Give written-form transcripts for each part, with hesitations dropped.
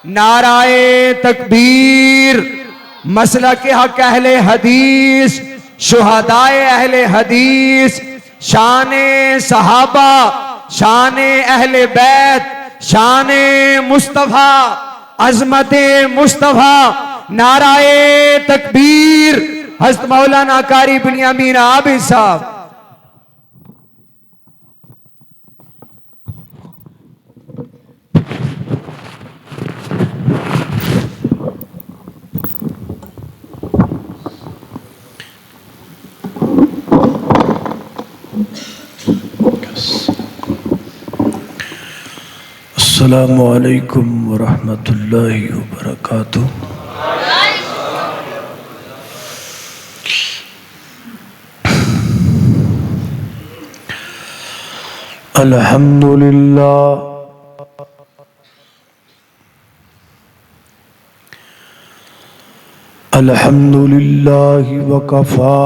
नाराए तकबीर। मसला के हक अहले हदीस, शुहदाए अहले हदीस, शाने सहाबा, शाने अहले बैत, शाने मुस्तफा, अजमते मुस्तफा। नाराए तकबीर। हज़रत मौलाना कारी बिनियामीन आबिद साहब। अस्सलामु अलैकुम वरहमतुल्लाहि वबरकातुह। अल्हम्दुलिल्लाह अल्हम्दुलिल्लाहि वकफा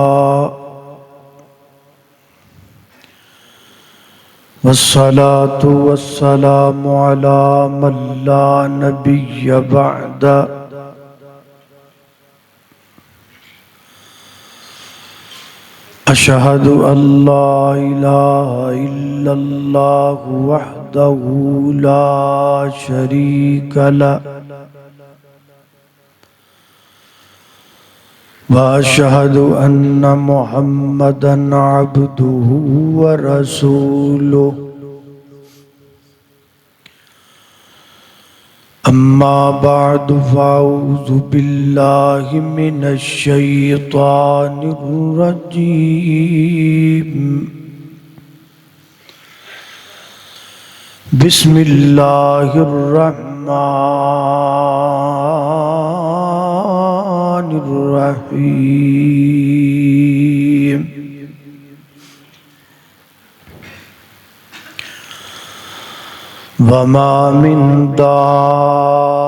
वस्सलातु वस्सलामु अला मन ला नबिय्य बअदा। अशहदु अल्ला इलाहा इल्लल्लाह वहदहु ला शरीक लह व अशहदु अन्ना मुहम्मदन अब्दुहु व रसूलुहु। अम्मा बअद फ़अऊज़ु बिल्लाहि मिनश शैतानिर रजीम। बिस्मिल्लाहिर रहमानिर रहीम। वमा मिन दाब्बतिन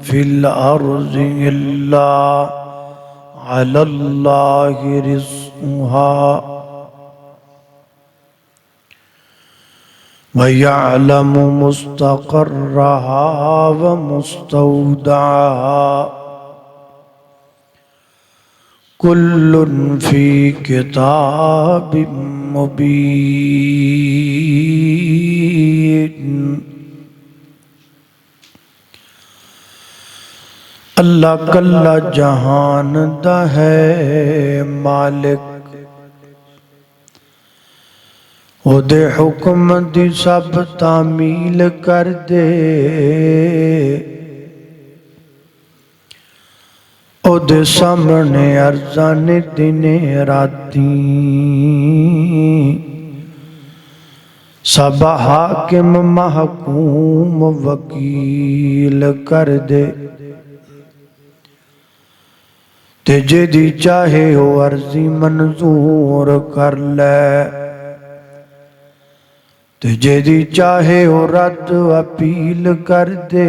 फिल अर्ज़ि इल्ला अलल्लाहि रिज़्क़ुहा व यअलमु मुस्तक़र्रहा व मुस्तौदअहा कुल्लुन फ़ी किताबिम मुबीन। अल्लाह कल्ला जहान दा है मालिक, ओदे हुक्म दी सब तामील कर दे, ओदे सामने अर्ज़ाने दिने राती सब हाकिम महकूम वकील कर दे। ते जेदी चाहे हो अर्जी मंजूर कर ले, ते जेदी चाहे हो रद्द अपील कर दे।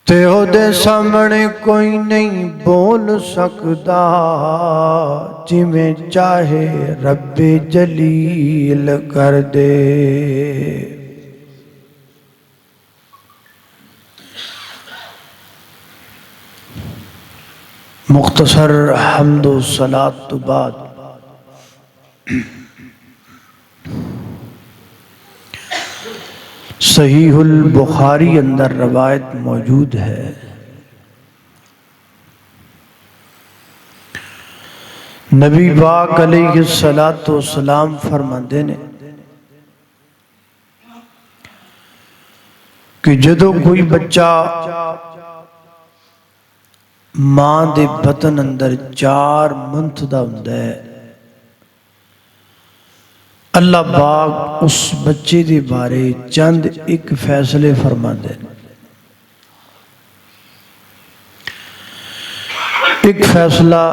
ते ओदे सामने कोई नहीं बोल सकता, जिमें चाहे रब्बे जलील कर दे। मुख्तसर हम्दो सलात तो बाद सहीहुल बुखारी अंदर रवायत मौजूद है। नबी पाक अलैहिस्सलातु वस्सलाम फरमाते ने कि जदों कोई बच्चा मां दे बतन अंदर 4 मंथ दा हुंदा है, अल्लाह पाक उस बच्चे के बारे चंद एक फैसले फरमाते हैं। एक फैसला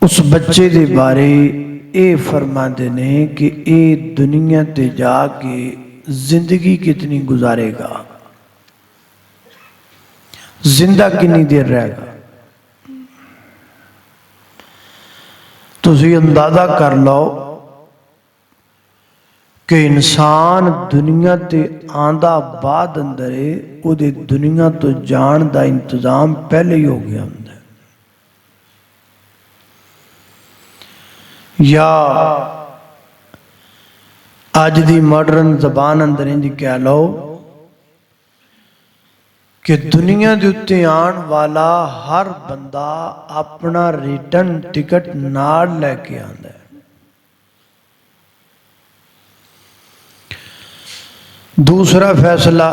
उस बच्चे के बारे ये फरमाते ने कि ये दुनिया ते जाके जिंदगी कितनी गुजारेगा, जिंदा कितनी देर रहेगा। तुसी अंदाजा कर लो कि इंसान दुनिया ते आंदा बाद अंदर है, उहदे दुनिया तो जान दा इंतजाम पहले ही हो गया हुंदा है। या अज दी मॉडर्न जबान अंदर इंज कह लो कि दुनिया के उत्ते आने वाला हर बंदा अपना रिटर्न टिकट नाल लैके आंदा है। दूसरा फैसला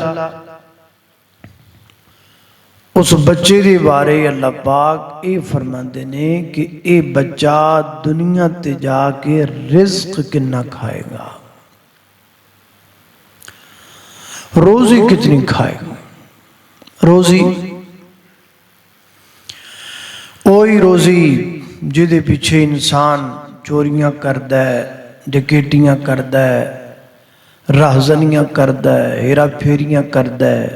उस बच्चे के बारे अल्लाह पाक ये फरमाते ने कि ये बच्चा दुनिया ते जाके रिज़्क कितना खाएगा, रोजी कितनी खाएगा। रोजी ओही रोजी जिहदे पीछे इंसान चोरियां करदा है, डकैतियां करदा है, राहजनियां करदा है, हेरा फेरियां करदा है,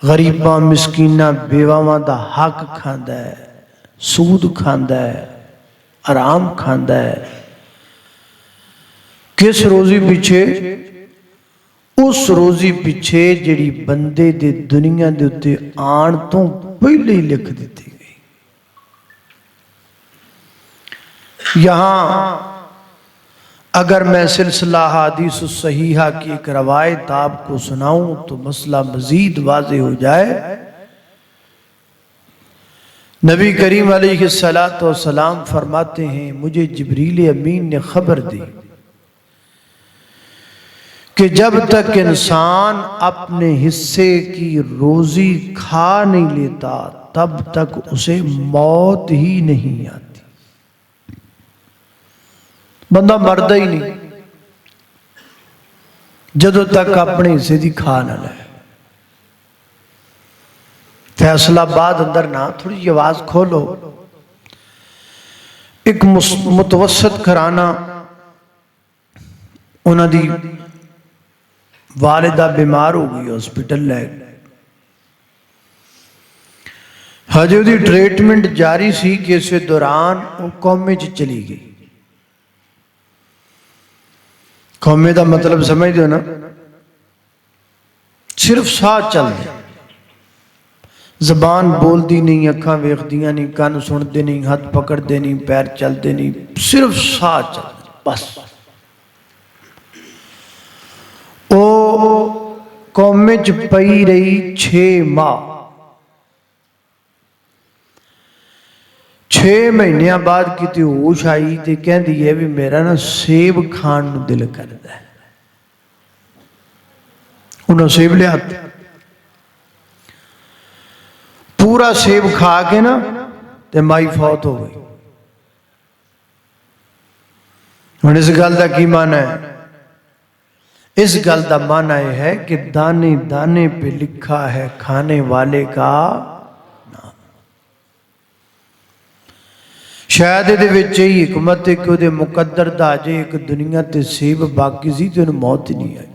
गरीबां मिसकीनां बेवावां दा हक खांदा है, सूद खांदा है, आराम खांदा है। किस रोजी पीछे? उस रोजी पिछे जिहड़ी बंदे दे दुनिया दे उत्ते आण तो पहले ही लिख दी गई। यहाँ अगर मैं सिलसिला हदीस सहीहा की एक रवायत आपको सुनाऊं तो मसला मजीद वाज़ेह हो जाए। नबी करीम अलैहिस्सलातु वस्सलाम फरमाते हैं, मुझे जिब्रील अमीन ने खबर दी कि जब तक इंसान अपने हिस्से की रोजी खा नहीं लेता तब तक उसे मौत ही नहीं आती। बंदा मरदा ही नहीं जदों तक अपने हिस्से की खा ना ले। फैसलाबाद अंदर ना थोड़ी आवाज खोलो। एक मुतवसत घराना, उन्होंने वालिदा बीमार हो गई, हॉस्पिटल ले गए। हजे उसकी ट्रीटमेंट जारी सी कि इस दौरान वो कोमे च चली गई। कोमे का मतलब समझ दो ना, सिर्फ साह चलते, जबान बोलती नहीं, अखा वेखदियां नहीं, कान सुनते नहीं, हाथ पकड़ते नहीं, पैर चलते नहीं, सिर्फ साह चलते बस। ओ कोमे च पई रही 6 माह। 6 महीनों बाद किते होश आई तो कहती है भी मेरा ना सेब खाण नूं दिल करदा है। उन्हें सेब लिया, पूरा सेब खा के ना ते माई फौत हो गई। हुण इस गल का की माना है? इस गल का माना यह है कि दाने दाने पे लिखा है खाने वाले का नाम। शायद ये हिकमत है कि वो मुकद्दर दा जे एक दुनिया ते सेब बाकी सी तो मौत ही नहीं आई।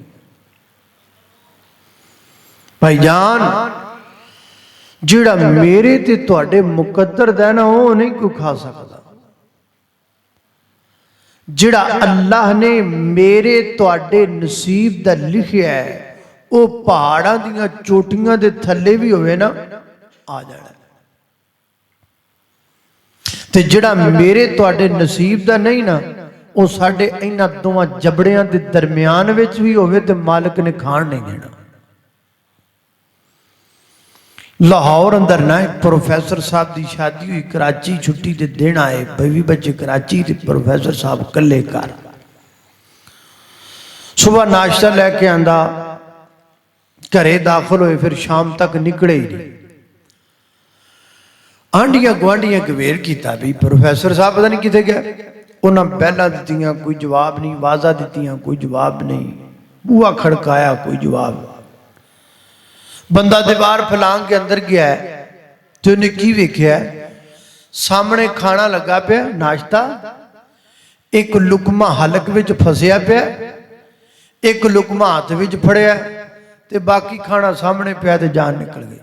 भाईजान, जिहड़ा मेरे ते तुहाडे मुकद्दर दा ना वो नहीं कोई खा सकता। जिहड़ा अल्लाह ने मेरे तुहाडे नसीब दा लिखिया है वो पहाड़ां दियां चोटियां दे थल्ले भी होवे ना आ जाना। ते जिहड़ा मेरे तुहाडे नसीब दा नहीं ना वो साडे इन्हां दोवां जबड़ियां दे दरमियान विच भी होवे ते मालिक ने खाण नहीं देना। लाहौर अंदर ना एक प्रोफैसर साहब की शादी हुई, कराची छुट्टी के दिन आए, बीवी बच्चे कराची ते प्रोफैसर साहब कल्ले घर। सुबह नाश्ता लैके आंदा, घरे दाखिल होए, फिर शाम तक निकले ही नहीं। आंढियां गुआढ़ियां गवेर किया भी प्रोफैसर साहब पता नहीं कितने गए। उन्हें पहला दित्तियां कोई जवाब नहीं, आवाज़ा दित्तियां कोई जवाब नहीं, बूहा खड़काया कोई जवाब। बंदा दीवार फलांग के अंदर गया है तो उन्हें की वेख्या, सामने खाना लगा पिया नाश्ता, एक लुकमा हलक विच फसिया पिया, एक लुकमा हाथ विच फड़िया ते बाकी खाना सामने पिया ते जान निकल गई।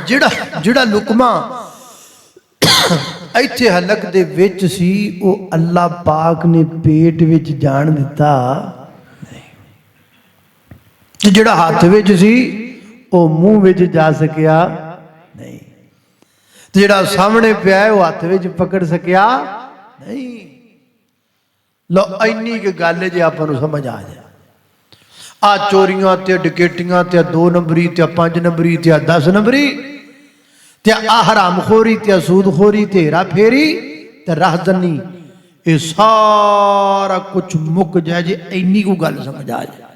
जिहड़ा लुकमा ਇੱਥੇ ਹਲਕ ਦੇ ਵਿੱਚ ਸੀ ਉਹ ਅੱਲਾਹ ਪਾਕ ਨੇ ਪੇਟ ਵਿੱਚ ਜਾਣ ਦਿੱਤਾ ਨਹੀਂ, ਤੇ ਜਿਹੜਾ ਹੱਥ ਵਿੱਚ ਸੀ ਉਹ ਮੂੰਹ ਵਿੱਚ ਜਾ ਸਕਿਆ ਨਹੀਂ, ਤੇ ਜਿਹੜਾ ਸਾਹਮਣੇ ਪਿਆ ਉਹ ਹੱਥ ਵਿੱਚ ਪਕੜ ਸਕਿਆ ਨਹੀਂ। ਲੋ ਇੰਨੀ ਕੁ ਗੱਲ ਜੇ ਆਪਾਂ ਨੂੰ ਸਮਝ ਆ ਜਾਏ, ਆ ਚੋਰੀਆਂ ਤੇ ਡਕੈਤੀਆਂ ਤੇ 2 ਨੰਬਰੀ ਤੇ 5 ਨੰਬਰੀ ਤੇ 10 ਨੰਬਰੀ ਤੇ ਆ ਹਰਾਮਖੋਰੀ ਤੇ ਸੂਦਖੋਰੀ ਤੇ ਹੇਰਾ ਫੇਰੀ ਤੇ ਰਾਹਜ਼ਨੀ, ਇਹ ਸਾਰਾ ਕੁਝ ਮੁੱਕ ਜਾਏ ਜੇ ਇੰਨੀ को गल समझ आ जाए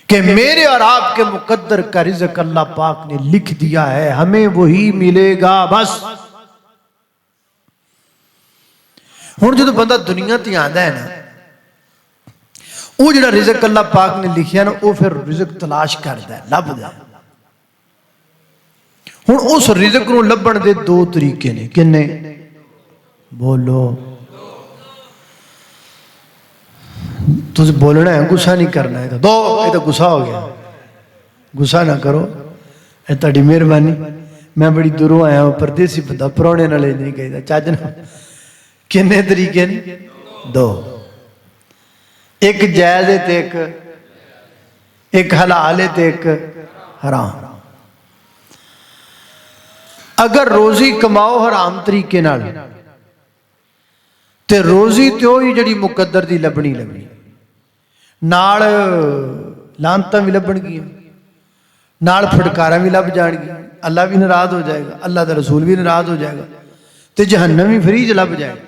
कि मेरे और आपके मुकद्दर का रिज़्क अल्लाह पाक ने लिख दिया है, हमें वही मिलेगा बस। हुण जो बंदा दुनिया ते आंदा है ना, वो जिहड़ा रिज़्क अल्लाह पाक ने लिखिया ना, वो फिर रिज़्क तलाश करदा है, लभदा है। हुण उस रिज़्क नूं लभण दे 2 तरीके ने, किन्ने बोलो? तुझे बोलना है, गुस्सा नहीं करना है। दो ये तो गुस्सा हो गया, गुस्सा ना करो, ये ताड़ी मेहरबानी। मैं बड़ी दूरों आया हूँ, परदेसी बंदा, परौने नाले नहीं कही चज ना। किन्ने तरीके ने? 2, एक जायज है ते एक हलाल है ते एक हराम। अगर रोजी कमाओ हराम तरीके नाल ते रोजी तो ही जड़ी मुकद्दर दी लभनी लभनी, नाल लानतां भी लभणगियां, नाल फटकारां भी लभ जाणगियां, अल्लाह भी नाराज हो जाएगा, अल्लाह दा रसूल भी नाराज हो जाएगा, ते जहन्नम भी फ्री च लभ जाएगा।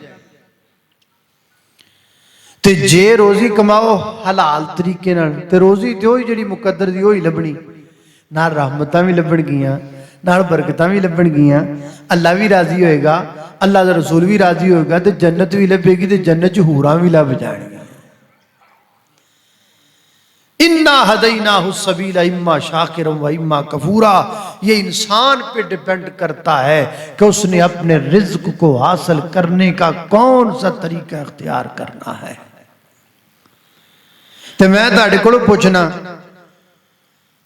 ते जे रोजी कमाओ हलाल तरीके नाल ते रोजी तो ही जड़ी मुकद्दर दी होई लभनी, नाल रहमतां भी लभणगियां, नाल बरकतां भी लभणगियां, अल्लाह भी राजी होएगा, अल्लाह दा रसूल भी राजी होएगा, ते जन्नत भी लभेगी, ते जन्नत च हूरां भी लभ जाणगियां। इन्ना हदैनाहु सबीला इम्मा शाकिरम व इम्मा कफूरा। ये इंसान पे डिपेंड करता है कि उसने अपने रिज्क को हासिल करने का कौन सा तरीका इख्तियार करना है। तो मैं तुहाडे कोलों पुछना,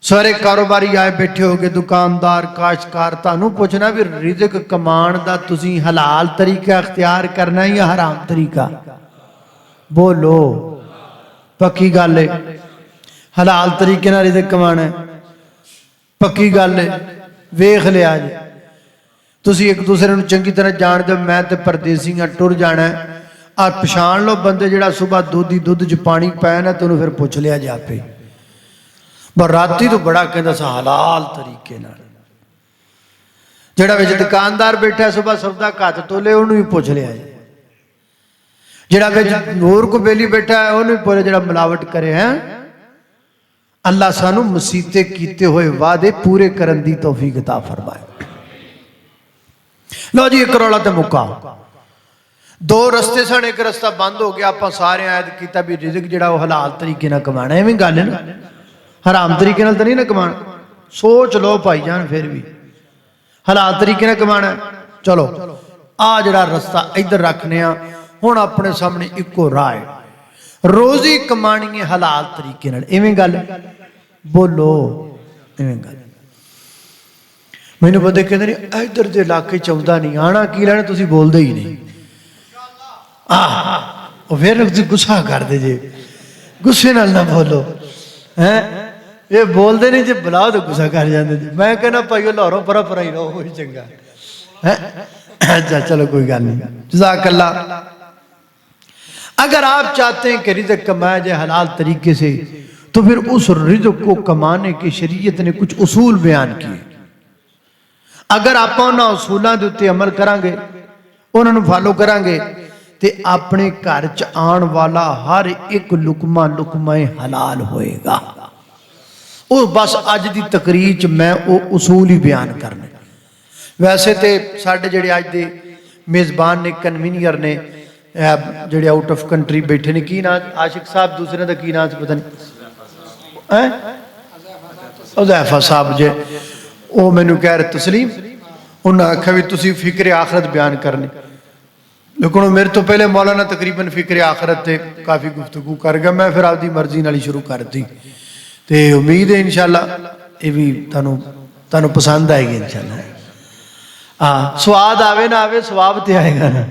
सारे कारोबारी आए बैठे हो गए, दुकानदार, काश्तकार, तुहानू पुछना भी रिज्क कमाण दा तुसीं हलाल तरीका इख्तियार करना है या हराम तरीका? बोलो, पक्की गल है, हलाल तरीके नाल रिज़्क कमाना है, पक्की गल है। वेख लिया जी, तुसीं एक दूसरे नूं चंगी तरह जानदे हो, मैं ते परदेसी हां, टुर जाना है, आ पछाण लो बंदे जिहड़ा सुबह दुध च पानी पाया ना, तैनूं फिर पुछ लिया जी आपे, पर राती तो बड़ा कहंदा सा हलाल तरीके नाल। जिहड़ा विच दुकानदार बैठा सुबह सौदा घट तोले, उहनूं भी पुछ लिया जी, जिहड़ा विच होर कोई बेली बैठा है उहनूं भी पुछ, जिहड़ा मिलावट करे है। अल्लाह सानू मसीते कीते हुए वादे पूरे करन दी तौफीक अता फरमाए। लो जी, एक रौला ते मुक्का, 2 रस्ते सन, एक रस्ता बंद हो गया, आपां सारे ऐद कीता भी रिज़्क जिहड़ा वो हलाल तरीके नाल कमाना। एवें गल है ना, हराम तरीके नाल तां नहीं ना कमाना। सोच लो भाईजान, फिर भी हलाल तरीके नाल कमाना। चलो आ जिहड़ा रस्ता इधर रखने आ, हुण अपने सामने इक्को राह है, रोजी कमानी है हलाल तरीके नाल। इवें गल? बोलो, इवें गल? मैनूं बंदे कहंदे ने इधर दे इलाके च आउंदा नहीं, आना की लैणा, तुसीं बोलदे ही नहीं। फिर गुस्सा करदे जे, गुस्से नाल ना बोलो हैं, ये बोलते नहीं जे, बुलाओ तो गुस्सा कर जाते जी। मैं कहना भाई लाहौरों परा परा ही रहो, वही चंगा है। अच्छा चलो कोई गल नहीं, जज़ाकल्लाह। अगर आप चाहते हैं कि रिज़्क कमाया जाए हलाल तरीके से, तो फिर उस रिज़्क को कमाने की शरीयत ने कुछ उसूल बयान किए। अगर आप उन्होंने उसूलों के उत्ते अमल करांगे, उन्होंने फॉलो करांगे, तो अपने घर च आने वाला हर एक लुकमा लुकमाए हलाल होएगा। वो बस अज की तकरीर च मैं वो उसूल ही बयान करने। वैसे तो साढ़े जिहड़े अज दे मेज़बान ने, कन्वीनियर ने, जिहड़े आउट ऑफ कंट्री बैठे ने, की नाम आशिक साहब, दूसरे का की नाम पता नहीं, उज़ैफा साहब जे, वो मैनू कह रहे तस्लीम, उन्हें आख्या भी तुसीं फिक्र आखरत बयान करनी, लेकिन मेरे तो पहले मौलाना तकरीबन फिक्र आखरत से काफ़ी गुफ्तगू कर गया, मैं फिर आपकी मर्जी नाल ही शुरू कर दी। तो उम्मीद है इंशाअल्लाह ये भी तुहानू पसंद आएगी इंशाअल्लाह। हाँ स्वाद आवे ना आवे स्वाब ते आएगा ना,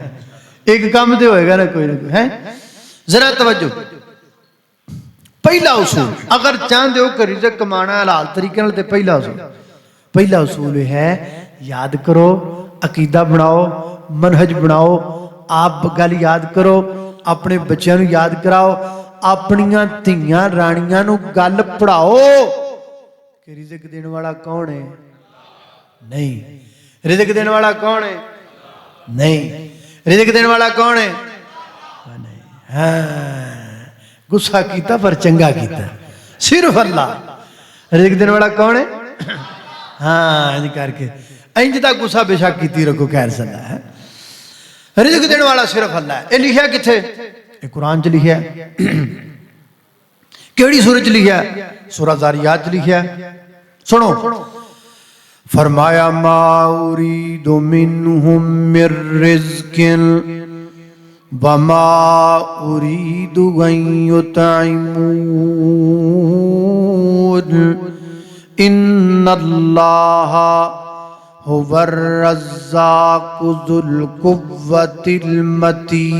एक काम ते होएगा ना कोई है। जरा तवज्जो, पहला उसूल अगर चाहते हो कि रिज़्क़ कमाना हलाल तरीके नाल, ते पहला उसूल है याद करो, अकीदा बनाओ, मनहज बनाओ, आप गल याद करो, अपने बच्चों नूं याद कराओ, अपनियां धीआं राणियां नूं गल पढ़ाओ कि रिज़्क़ देने वाला कौन है। नहीं, रिज़्क़ देने वाला कौन है? नहीं, रिज़्क़ देने वाला कौन है? नहीं। हाँ गुस्सा कीता पर चंगा कीता, सिर्फ अल्लाह। रिज़्क़ देने वाला कौन है? हाँ इंज करके इंज दा गुस्सा बेशक कीती रखो, खैर सल्ला है। रिज़्क़ देने वाला सिर्फ अल्लाह है। ये लिखा किथे? ये कुरान च लिखा है। केड़ी सूरत च लिखा है? सूरह ज़ारियात च लिखा है। सुनो, फरमाया मा उरीदु मिनहुम मिर रिज़्क़िन वमा उरीदु अन युतइमून इन्नल्लाह हुवर रज़्ज़ाक़ु ज़ुल कुव्वतिल मतीन।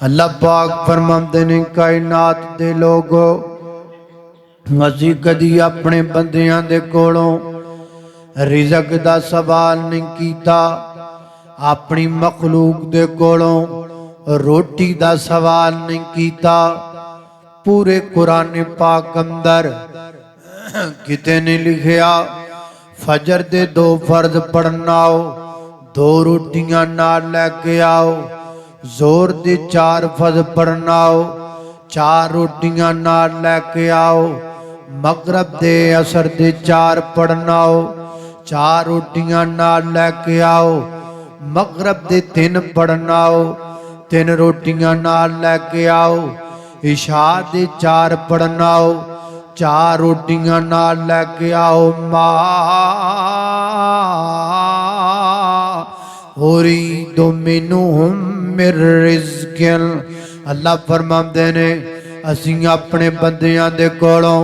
अल्लाह पाक फरमाते ने कायनात दे लोगो, असीं कदी अपने बंदियां दे कोलों रिज़्क़ दा सवाल नहीं कीता, अपनी मखलूक दे कोलों रोटी दा सवाल नहीं कीता। पूरे कुरान पाक अंदर किते नहीं लिखिया फजर दे 2 फर्ज पढ़ना हो, 2 रोटियां नाल लेके आओ, जोर दे 4 फर्ज पढ़ना हो, 4 रोटियां नाल लेके आओ, मगरब दे असर दे 4 पढ़ना हो, 4 रोटियां नाल लेके आओ, मगरब दे 3 पढ़ना हो, 3 रोटियां नाल लेके आओ, इशा दे 4 पढ़ना हो, 4 रोटियां नाल लेके आओ। मा उरीदु मिनहुम मिर रिज़्क़िन, अल्लाह फरमाते ने असीं अपने बंदियां दे कोलों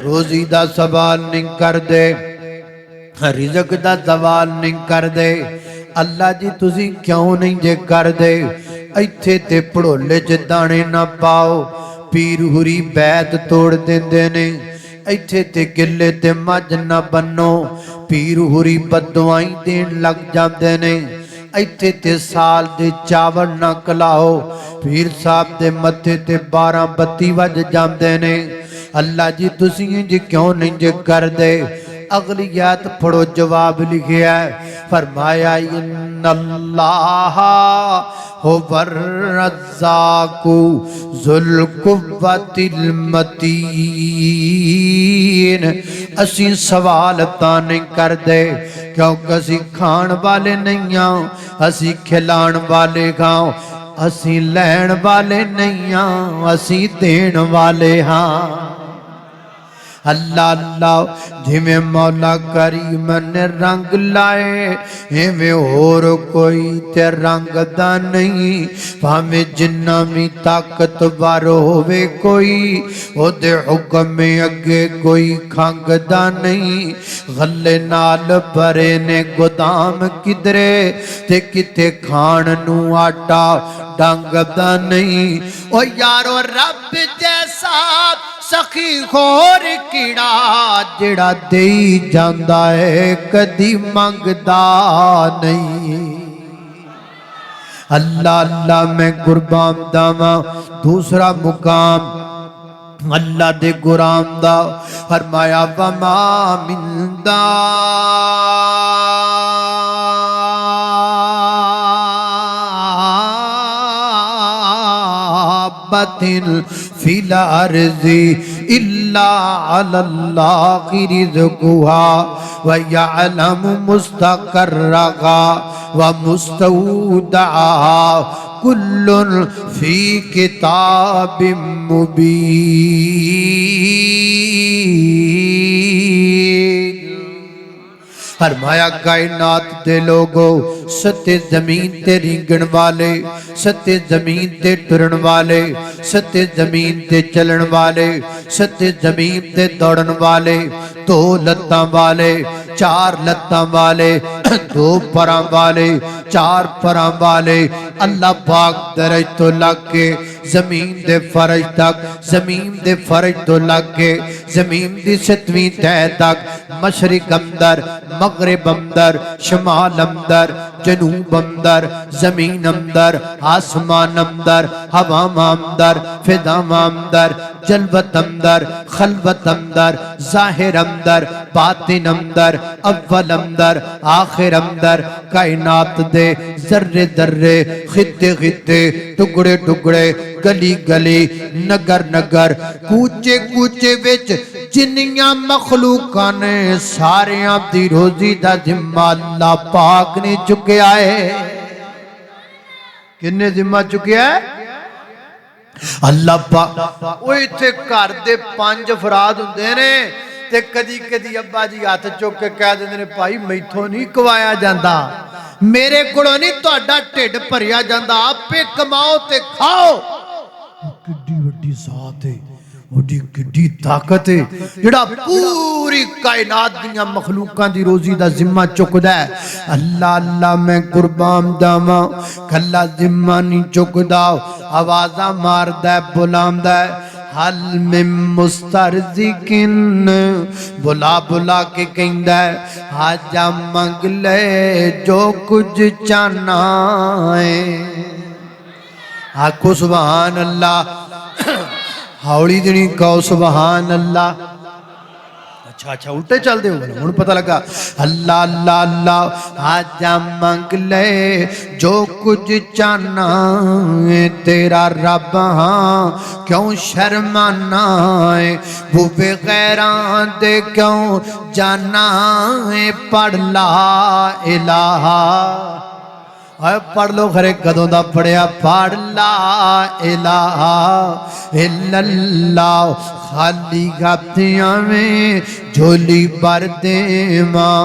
रोजी दा सवाल नहीं करदे, रिज़्क़ दा सवाल नहीं करदे। अल्लाह जी तुसी क्यों नहीं जे करदे? इत्थे ते भड़ोले च दाने ना पाओ, पीर हुरी बैत तोड़ देंदे ने। इत्थे ते गिले ते मज ना बनो, पीर हुरी बदवाई देन लग जाते ने। इत्थे ते साल दे चावल ना खलाओ, पीर साहब दे मत्थे ते 12-32 वज जाते ने। अल्लाह जी तुसी इंज क्यों नहीं जे करदे? अगली आयत पढ़ो, जवाब लिखिया है, फरमाया इन्नल्लाह हुवर रज़्ज़ाक़ु ज़ुल कुव्वतिल मतीन। असीं सवाल तां नहीं करदे क्योंकि असीं खाण वाले नहीं हाँ, असीं खिलाण वाले हाँ, असीं लैण वाले नहीं हाँ, असीं देण वाले हाँ। अल्लाह अल्लाह जिमें मौला करीम ने रंग लाए इवें होर कोई ते रंग दा नहीं। भावें जिन्ना भी ताकतवर होवे कोई, ओदे हुक्म अगे कोई खंग दा नहीं। गले नाल भरे ने गोदाम किधरे ते किते खाण नू आटा डंग दा नहीं। ओ यारो रब जैसा सखी खोर कीड़ा जिड़ा दे जांदा है कदी मंगदा नहीं। अल्लाह अल्लाह मैं कुर्बान दावा। दूसरा मुकाम अल्लाह दे गुलाम दा फरमाया वमा मिंदा बतिल फिल अर्ज़ि इल्ला अल्लाहि रिज़्क़ुहा व यअलमु मुस्तक़र्रहा व मुस्तौदअहा कुल्लुन फी किताबिम मुबीन। फरमाया कायनात दे लोगो सत्य जमीन ते रींगण वाले, सत्य जमीन ते टुरन वाले, सत्य जमीन ते चलन वाले, सत्य जमीन ते दौड़न वाले, दो लत्तां वाले, चार लत्तां वाले, दो परां वाले, चार परां वाले, अल्लाह पाक दरज तो लग के जमीन दे फरज तक, जमीन दे फरज तो लग के जमीन दी 7वीं तह तक, मशरिक अंदर, मगरिब अंदर, शमाल अंदर, जनूब अंदर, जमीन अंदर, आसमान अंदर, हवा अंदर, फिदा अंदर, जलवत अंदर, खलवत अंदर, जाहिर अंदर, बातिन अंदर, अव्वल अंदर, आखिर अंदर, कायनात दे जर्रे जर्रे, खिते खिते, टुकड़े टुकड़े, गली गली, नगर नगर, कूचे कूचे विच जिन्नियां मखलूकां ने सारियां दी रोजी दा जिम्मा अल्लाह पाक ने चुकिया है। किन्ने जिम्मा चुकिया है? अल्लाह पाक। वो इत्थे घर दे 5 अफराद हुंदे ने ते कदी कदी अब्बा जी हाथ चुक के कह देंदे ने भाई मैथों नहीं कवाया जांदा, मेरे कोलों नहीं तुहाडा ढिड भरिया जांदा, आपे कमाओ ते खाओ। किड्डी वड्डी जात है, ओडी किड्डी ताकत है जिहड़ा पूरी कायनात दियां मखलूकां दी रोजी दा जिम्मा चुकदा है। अल्लाह अल्लाह मैं कुर्बान जावां, कल्ला जिम्मा नहीं चुकदा, आवाज़ां मारदा है, बुलांदा है, हल में मुस्तरज़िकिन, बुला बुला के कहंदा है आजा मंग ले जो कुछ चाहना है। आखो सुभान अल्लाह, हौली जनी कहो सुभान अल्लाह। अच्छा अच्छा उल्टे चलते हो हुण पता लगा। अल्लाह अल्लाह अल्लाह आजा मंग ले जो कुछ चाहना है, तेरा रब हाँ क्यों शर्माना है, बुवे गैरां दे क्यों जाना है, पढ़ ला इलाहा। पढ़ लो खरे कदों दा पढ़िया, पढ़ ला इलाहा इल्लल्लाह, खाली गातियां में झोली भर देवां,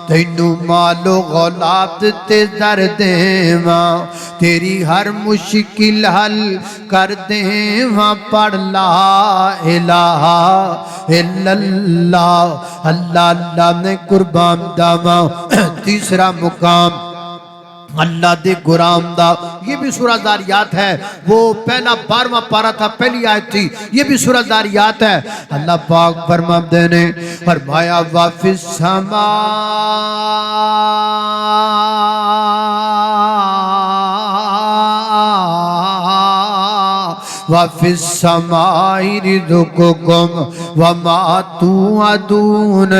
तैनू मालो गौलाब ते दर देवां, तेरी हर मुश्किल हल कर देवां, पढ़ ला इलाहा इल्लल्लाह। अल्लाह अल्लाह में कुर्बान दावां। तीसरा मुकाम अल्लाह दे गुलाम दा, ये भी सूरह ज़ारियात है, वो पहला 12वां पारा था, पहली आयत थी, ये भी सूरह ज़ारियात है। अल्लाह पाक फरमाते ने फरमाया वाफिस समा वाफिस समाई रिज़्क़ुकुम वमा तुअदून।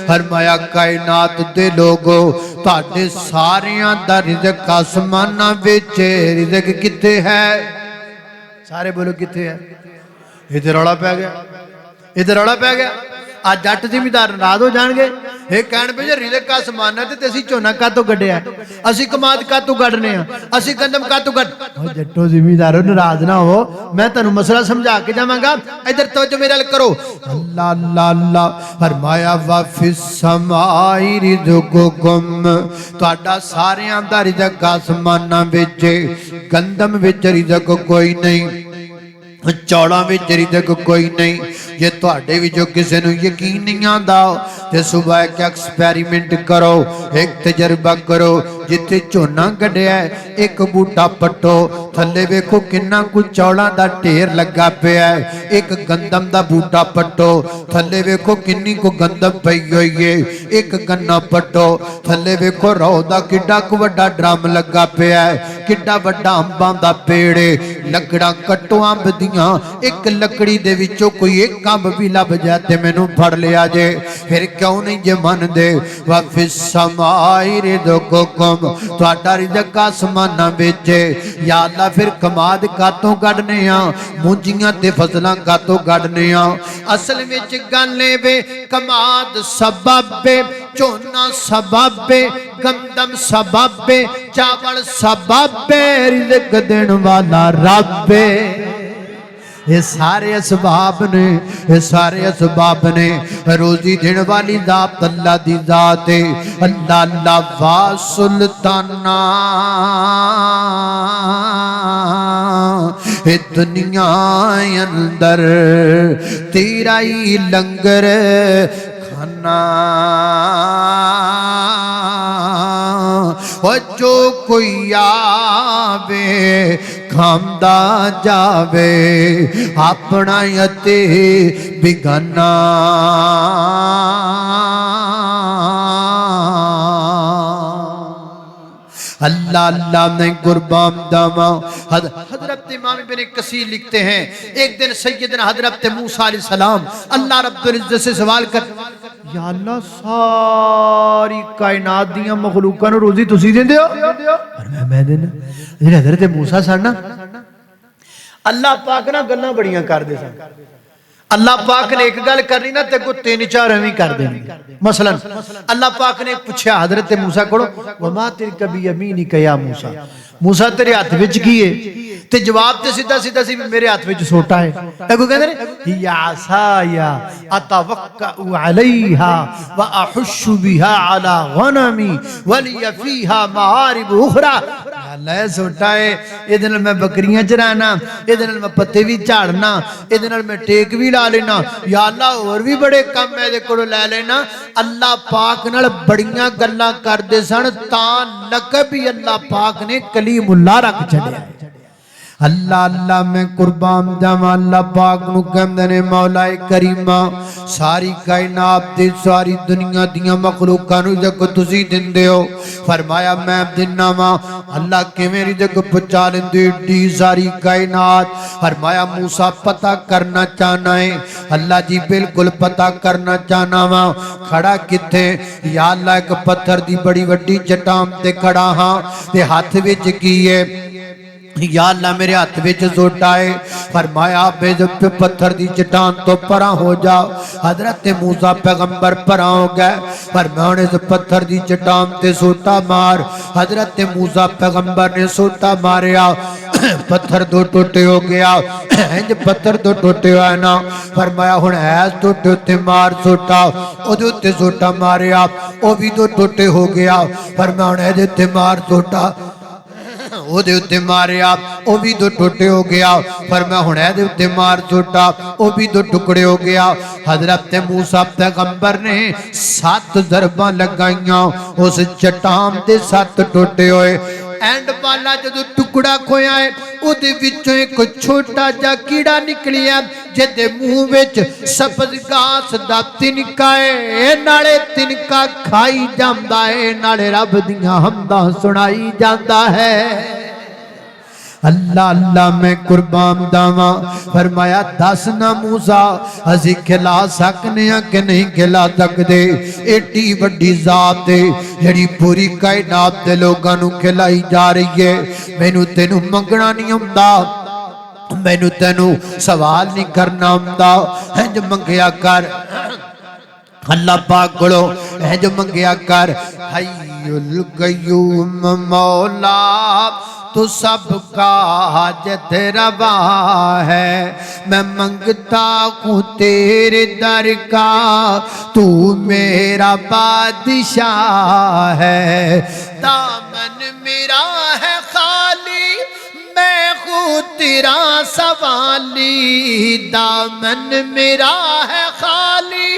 फरमाया कायनात दे लोगो तुहाडे सारियां दा रिज़्क़ आसमानां विच, रिज़्क़ किथे है? सारे बोलो किथे है? इधर रौला पै गया, इधर रौला पै गया। आज जट जिमीदार नाराज हो जाएंगे, ये कहण पे रिज़्क़ आसमानां ते असीं झोना कातों गड्ढिया, असीं कमाद कातों गड्ढने आ, असीं गंदम कातों गड्ढ। जट्टो जिमीदारो नाराज ना हो, मैं तुहानू मसला समझा के जावांगा, इधर तवज्जो मेरे अल करो। अल्लाह अल्लाह अल्लाह फरमाया वाफिस समाई रिज़्क़ुकुम, तुहाडा सारियां दा रिज़्क़ आसमानां विच, गंदम विच रिज़्क़ कोई नहीं, चौड़ां विच रिज़्क़ कोई नहीं। जे तुहाडे विचों किसी नूं यकीन नहीं आंदा ते सुबह एक एक्सपेरीमेंट करो, एक तजर्बा करो। जिथे झोना गड्ढिया एक बूटा पट्टो, थले वेखो किन्ना कुछ चौड़ां दा ढेर लगा पिया है। एक गंदम दा बूटा पट्टो, थले वेखो किन्नी को गंदम पई होई है। एक गन्ना पट्टो, थले वेखो रौ दा किड्डा क वड्डा ड्रम लगा पिया है, किड्डा वड्डा अंबां दा पेड़ है। लकड़ां कट्टो अंब दियां, एक लकड़ी दे विचों कोई एक अंब भी लभ जाए ते मैनू फड़ लिया जे, फिर क्यों नहीं जे मनदे? वाफिस समाई रिज़्क़ुकुम, तुहाडा रिज़्क़ आसमानां विच। या अल्लाह फिर कमाद कातों कढने आ, मुंजियां ते फसलां कातों कढने आ? असल विच गल ए वे कमाद सबब ए, झोना सबब ए, गंदम सबब ए, चावल सबब ए, रिज़्क़ देण वाला रब ए। ये सारे असबाब ने, ये सारे असबाब ने। रोजी देने वाली जात अल्लाह दी जात है। अल्लाह अल्लाह वा सुल्ताना ए दुनिया अंदर तेरा ही लंगर खाना। और जो कोई आवे खामदा जावे अपना यते बिगाना। अल्लाह अल्लाह में कुर्बान दामा। हजरत इमाम इब्न कसीर लिखते हैं एक दिन सैयदना हजरत मूसा अलैहि सलाम अल्लाह रब्बुल इज्जत से सवाल कर, या अल्लाह सारी कायनात दियां मखलूकां नूं रोजी तुसी देंदे हो? और मैं देना। जेड़े हजरत मूसा सन ना अल्लाह पाक ना गल्लां बड़ियां करदे सन। अल्लाह पाक ने एक गल करनी ना ते को तीन चार एवं कर देनी। मसलन अल्लाह पाक ने पूछा हजरत मूसा को, वमा तिलका बियमीनिका या मूसा, मूसा तेरे हाथ विच की है? ते जवाब ते सीधा सीधा सी मेरे हाथ विच सोटा है। तको कहंदे ने या आसाया अतवक्कउ अलैहा व अहुश्शु बिहा अला गनमी वलिया फीहा मारिब उखरा। अल्लाह सोटा है, इहदे नाल मैं बकरियां चराना, इहदे नाल मैं पत्ते भी झाड़ना, इहदे नाल मैं टेक भी ला लेना। या अल्लाह और भी बड़े काम मैं इहदे कोलों लै लेना। अल्लाह पाक नाल बड़ियां गल्लां करदे सन तां लकब भी अल्लाह पाक ने कलीमुल्लाह रख छड़िया। अल्लाह अल्लाह मैं कुर्बान जावां। अल्लाह पाक नूं कहंदे ने मौलाए करीमा सारी कायनात दी सारी दुनिया दियां मखलूकां नूं रिज़्क़ तुसीं दिंदे हो। फरमाया मैं दिना वां। अल्लाह किवें रिज़्क़ पहुंचा लेंदे डी सारी कायनात? फरमाया मूसा पता करना चाहना है। अल्लाह जी बिल्कुल पता करना चाहना वां। खड़ा किथे? या अल्लाह एक पत्थर दी बड़ी वड्डी चट्टान ते खड़ा हां ते हाथ विच की है? या अल्लाह मेरे हाथ विच सोटा है। फरमाया पत्थर दी चट्टान तो परा हो जाओ। हजरत मूसा पैगंबर परा हो गए। फरमाया इस पत्थर दी चट्टान ते सोटा मार। हजरत मूसा पैगंबर ने सोटा मारिया, पत्थर दो टोटे हो गया। इंज पत्थर दो टोटे हुआ ना। फरमाया हुण ऐस टोटे उत्ते मार सोटा, ओदे उत्ते सोटा मारिया, ओ भी दो टोटे हो गया। फरमाया हुण इहदे उत्ते मार सोटा, ओदे उत्ते मारिया, ओ भी दो टोटे हो गया। पर मैं हुण इहदे उत्ते मार सोटा, ओ भी दो टुकड़े हो गया। हजरत मूसा पैगंबर ने 7 ज़रबां लगाइयां, उस चट्टान दे 7 टोटे होए। एंड वाला जदों टुकड़ा खोया है उहदे विचों एक छोटा जा कीड़ा निकलिया जिहदे मुंह विच सब्ज़ घास दा तिनका है, नाले तिनका खाई जांदा है, नाले रब दियां हमदां सुनाई जांदा है। अल्लाह अल्लाह मैं कुर्बान दावा। फरमाया दस ना मूसा असी खिला सकने कि नहीं खिला सकते? एडी वड्डी जात है जिहड़ी पूरी कायनात दे लोगां नूं खिलाई जा रही है। मैनू तेनू मंगना नहीं आउंदा, मैनू तेनू सवाल नहीं करना आउंदा। इंज मंगया कर अल्लाह पाक कोलों, इंज मंगया कर हय्युल कय्यूम मौला तू सबका हाजत रवा है। मैं मंगता हूँ तेरे दर का, तू मेरा बादशाह है। दामन मेरा है खाली, मैं हूँ तेरा सवाली। दामन मेरा है खाली,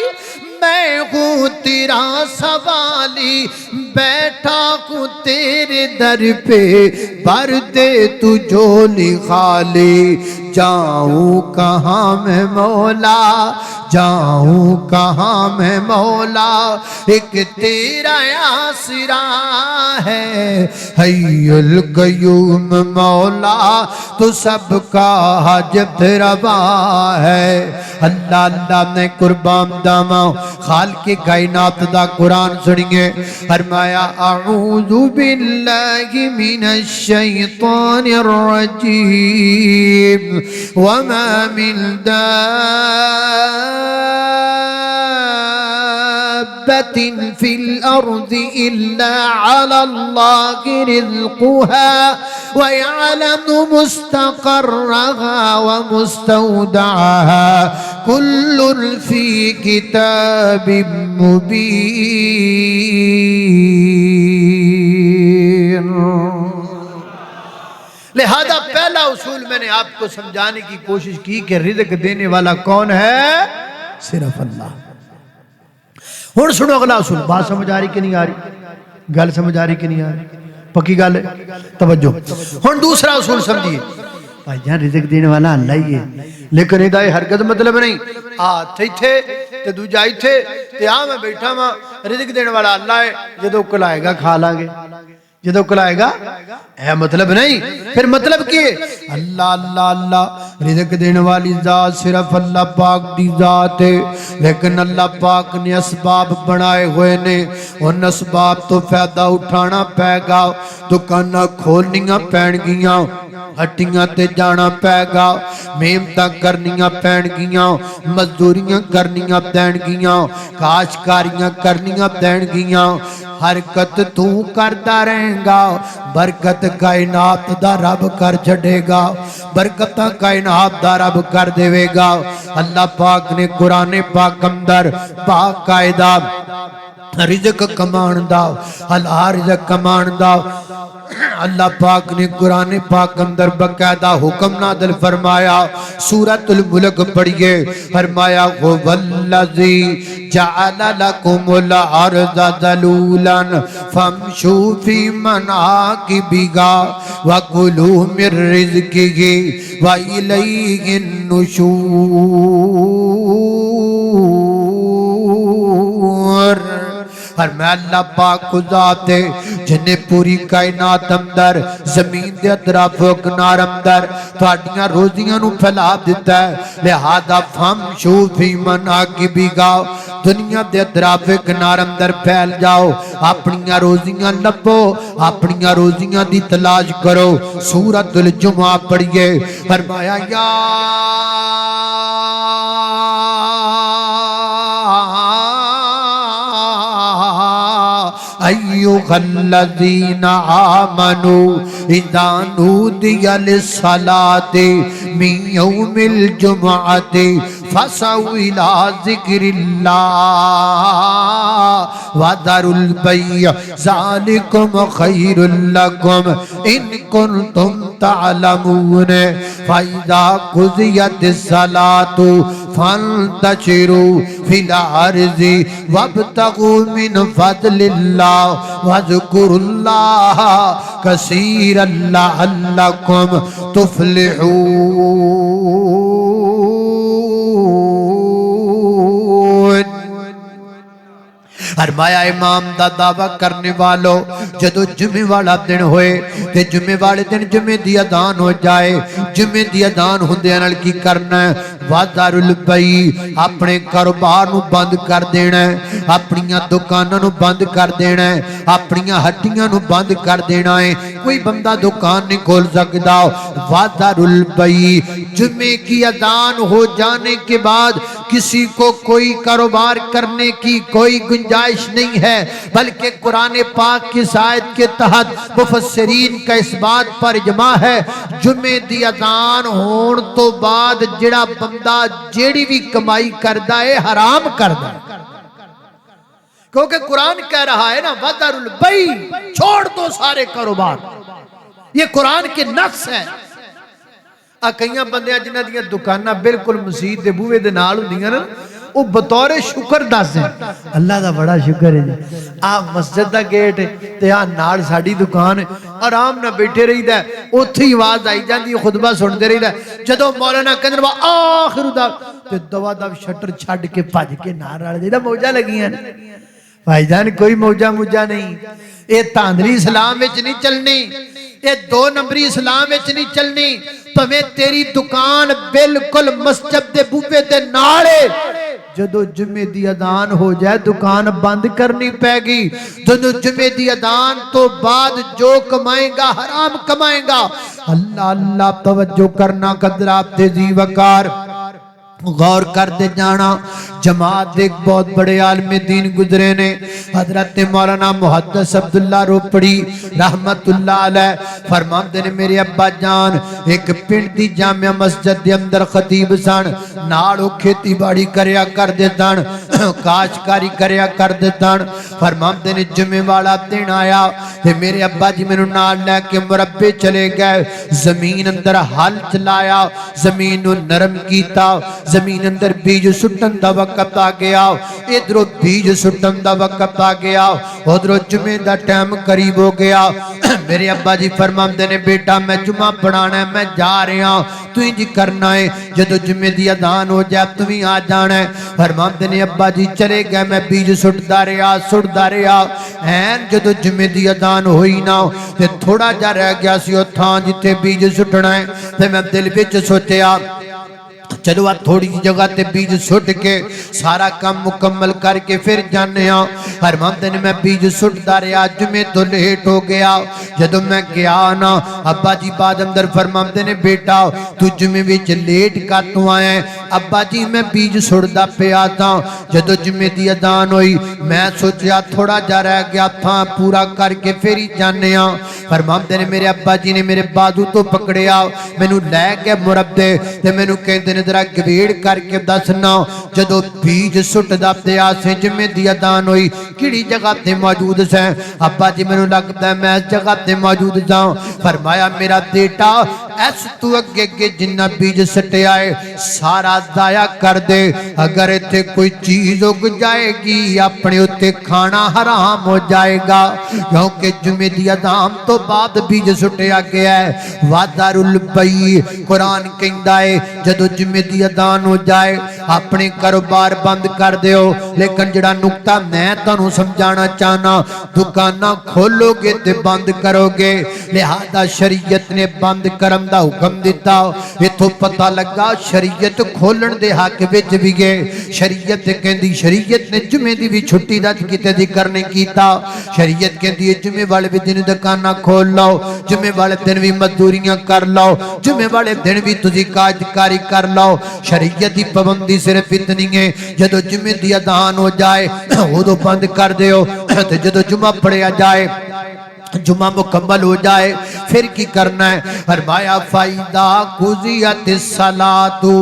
मैं हूँ तेरा सवाली। बैठा हूँ तेरे दर पे, भर दे तू झोली खाली। जाऊँ कहाँ मैं मौला, जाऊँ कहाँ मैं मौला, एक तेरा आसरा है। हय्युल कय्यूम मौला तू सबका हाजत रवा है। अल्लाह अल्लाह ने कुर्बान दामा। खालिक़े कायनात दा कुरान सुनिए। फरमाया अऊज़ु बिल्लाहि मिनश शैतानिर रजीम वमा मिन दाब्बतिन फिल अर्ज़ि इल्ला अलल्लाहि रिज़्क़ुहा वयअलमु मुस्तक़र्रहा व मुस्तौदअहा कुल्लुन फी किताबिम मुबीन। लिहाजा पहला उसूल मैंने आपको समझाने की कोशिश की कि रिज़्क देने वाला कौन है? सिर्फ अल्लाह। हुण सुनो अगला उसूल। बात समझ आ रही कि नहीं आ रही? गल समझ आ रही कि नहीं आ रही? पक्की गल है, तवज्जो। हुण दूसरा उसूल समझिए। भाई जान रिज़्क देने वाला अल्लाह ही है, लेकिन इहदा हरकत मतलब नहीं हाथ इत्थे ते दूजा इत्थे ते आ मैं बैठा वा, रिज़्क देने वाला अल्लाह है, जदों कलाएगा खा लांगे, जदों कलाएगा है मतलब नहीं। फिर मतलब की अल्लाह अल्लाह अल्लाह, रिज़्क देने वाली जात सिर्फ अल्लाह पाक दी जात है, लेकिन अल्लाह पाक ने असबाब बनाए हुए ने, उन असबाब तो फायदा उठाना पैगा, दुकाना खोलनियां पैणगियां, हट्टियां ते जाना पैगा, मेहनतां करनियां पैणगियां, मजदूरियां करनियां पैणगियां, काशकारियां करनियां पैणगियां। हरकत तू करता रहेगा, बरकत कायनात दा रब कर छड़ेगा, बरकत कायनात दा रब कर देवेगा। अल्लाह पाक ने कुरान पाक अंदर बाकायदा रिज़्क कमाण दा, हलाल रिज़्क कमाण दा अल्लाह पाक ने कुरान पाक अंदर बकायदा हुक्म नादिल फरमाया। सूरतुल मुल्क पढ़िए, फरमाया वल्लज़ी जअल लकुमुल अर्ज़ ज़लूलन फमशू फी मनाकिबिहा व कुलू मिर रिज़्किही व इलैहिन नुशूर। और मैं अल्लाह पाक खुदात है जिन्हें पूरी कायनात अंदर जमीन के अतराफो किनार अंदर तुहाडियां रोजियां नू फैला दिता है। लिहाजा फमशू फी मनाकिबिहा, दुनिया के अतराफे किनार अंदर फैल जाओ, अपनियां रोजियां लभो, अपनियां रोजियां दी तलाश करो। सूरतुल जुमा पढ़िए, फरमाया या अय्युहल्लज़ीना आमनू इज़ा नूदिया लिस्सलाति मिन यौमिल जुमअति फसअू इला ज़िक्रिल्लाह व ज़रुल बैअ ज़ालिकुम खैरुल लकुम इन कुन्तुम तअलमून। फ़इज़ा क़ुज़ियतिस सलातु फंतशिरू फिल अर्ज़ि वब्तगू मिन फ़ज़लिल्लाह वज़कुरुल्लाह कसीरन लअल्लकुम तुफ़्लिहून। फरमाया इमाम दा दावा करने वालों, जदों जुमे वाला दिन होए ते जुमे वाले दिन जुमे दी अदान हो जाए, जुमे दी अदान हुंदियां नाल की करना है? वादारुल बई, अपने कारोबार नू बंद कर देना है, अपनियां दुकानां नू बंद कर देना है, अपनियां हट्टियां नू बंद कर देना है। कोई बंदा दुकान नहीं खोल सकता। वादारुल बई, जुमे की अदान हो जाने के बाद किसी को कोई कारोबार करने की कोई गुंजाइश नहीं है, बल्कि कुरान पाक की आयत के तहत मुफस्सिरीन का इस बात पर इजमा है, जुमे दी अजान होने तो बाद जिहड़ा बंदा जेड़ी भी कमाई करदा है हराम करदा है, क्योंकि कुरान कह रहा है ना वदरुल बई, छोड़ दो सारे कारोबार। ये कुरान के नफ्स है। आ कई बंदे जिन्हां दियां दुकानां बिल्कुल मस्जिद दे बूहे दे नाल हुंदियां ना, वो बतौरे शुक्र दस है अल्लाह का बड़ा शुक्र है जी, आ मस्जिद का गेट ते आ नाल साडी दुकान, आराम ना बैठे रहीदा, उत्थे ही आवाज आई जाती है, खुतबा सुनते रहीदा। जदों मौलाना कहंदे वा आखिर दा ते दवा दव शटर छड्ड के भज के नाल रल जाईदा, मौजा लगियां ने। भाईजान कोई मौजा मुजा नहीं, ये धांधली इस्लाम विच नहीं चलनी, ये दो नंबरी इस्लाम विच नहीं चलनी। भवें तेरी दुकान बिल्कुल मस्जिद दे बूहे दे नाल है, जदों जुमे दी अदान हो जाए दुकान बंद करनी पैगी। जदों जुमे दी अदान तो बाद जो कमाएगा हराम कमाएगा। अल्लाह अल्लाह तवज्जो करना कदरात तेजी वकार। गौर करते जाना। जमात एक बहुत बड़े आलमे दीन गुजरे ने, हजरत मौलाना मुहद्दिस अब्दुल्ला रोपड़ी रहमतुल्लाह अलैह फरमाते ने मेरे अब्बा जान एक पिंड दी जामिया मस्जिद दे अंदर खतीब सन, नाल खेती बाड़ी करया करदे सन, काशकारी करया करदे सन। फरमाते ने जुमे वाला दिन आया ते मेरे अब्बा जी मैनू नाल लैके मुरब्बे चले गए, जमीन अंदर हल चलाया, जमीन नू नरम कीता, जमीन अंदर बीज सुटन दा वक्त आ गया, इधरों बीज सुटन दा वक्त आ गया, उधरों जुमे दा टाइम करीब हो गया। मेरे अब्बा जी फरमाते ने बेटा मैं जुमा पढ़ाना है, मैं जा रहा, तू इंज करना है जदों जुमे दी अजान हो जाए तू भी आ जाना है। फरमाते ने अब्बा जी चले गए, मैं बीज सुटदा रहा ऐन जदों जुमे दी अजान होई ना ते थोड़ा जा रह गया सी ओ थां जिथे बीज सुटना है, ते मैं दिल विच सोचिया चलो आ थोड़ी जगह ते बीज सुट के सारा काम मुकम्मल करके फिर जाने। फरमाते ने मैं बीज सुटदा रहा, जुमे तो लेट हो गया। जदों मैं गया ना अब्बा जी बाद अंदर फरमाते ने बेटा तू जुमे विच लेट कातों आया है? अब्बा जी मैं बीज सुटदा पिया था, जदों जुमे दी अजान हुई मैं सोचा थोड़ा जा रह गया था, पूरा करके फिर ही जाने। फरमाते ने मेरे अब्बा जी ने मेरे बाजू तो पकड़िया, मैनू लै के मुरब्बे ते मैनू कहते ने जरा गवेड़ करके दसना जदों बीज सुटदा पिया से जुमे दी अजान हुई किहड़ी जगह ते मौजूद से? अब्बा जी मैनू लगता है मैं इस जगह ते मौजूद जा। फरमाया मेरा बेटा ऐस तू अगे अगे जिन्ना बीज सटिया है सारा जाया कर दे, अगर इत्थे कोई चीज उग जाएगी अपने उत्ते खाना हराम हो जाएगा, क्योंकि जुमे दी अजान तो बाद बीज सुटिया गया है। वादारुल बई कुरान कहंदा है जदों जुमे दी अजान हो जाए अपने कारोबार बंद कर दियो, लेकिन जड़ा नुकता मैं तुहानू समझाना चाहना दुकाना खोलोगे ते बंद करोगे, लिहाजा शरीयत ने बंद करन दा हुक्म दिता। इथों पता लगा शरीयत खोलन दे हक विच भी गए, शरीयत कहंदी शरीयत ने जुमे दी भी छुट्टी दा किते जिक्र नहीं कीता। शरीयत कहंदी जुमे वाले भी दिन दुकाना खोल लो, जुमे वाले दिन भी मजदूरियां कर लो, जुमे वाले दिन भी तुसी काजकारी कर लो। शरीयत की पाबंदी सिर्फ इतनी है जदों जुमे दी अजान हो जाए उदों बंद कर दियो, ते जदों जुमा पढ़िया जाए जुमा मुकम्मल हो जाए फिर की करना है? फरमाया फाइदा कुजियत सलातु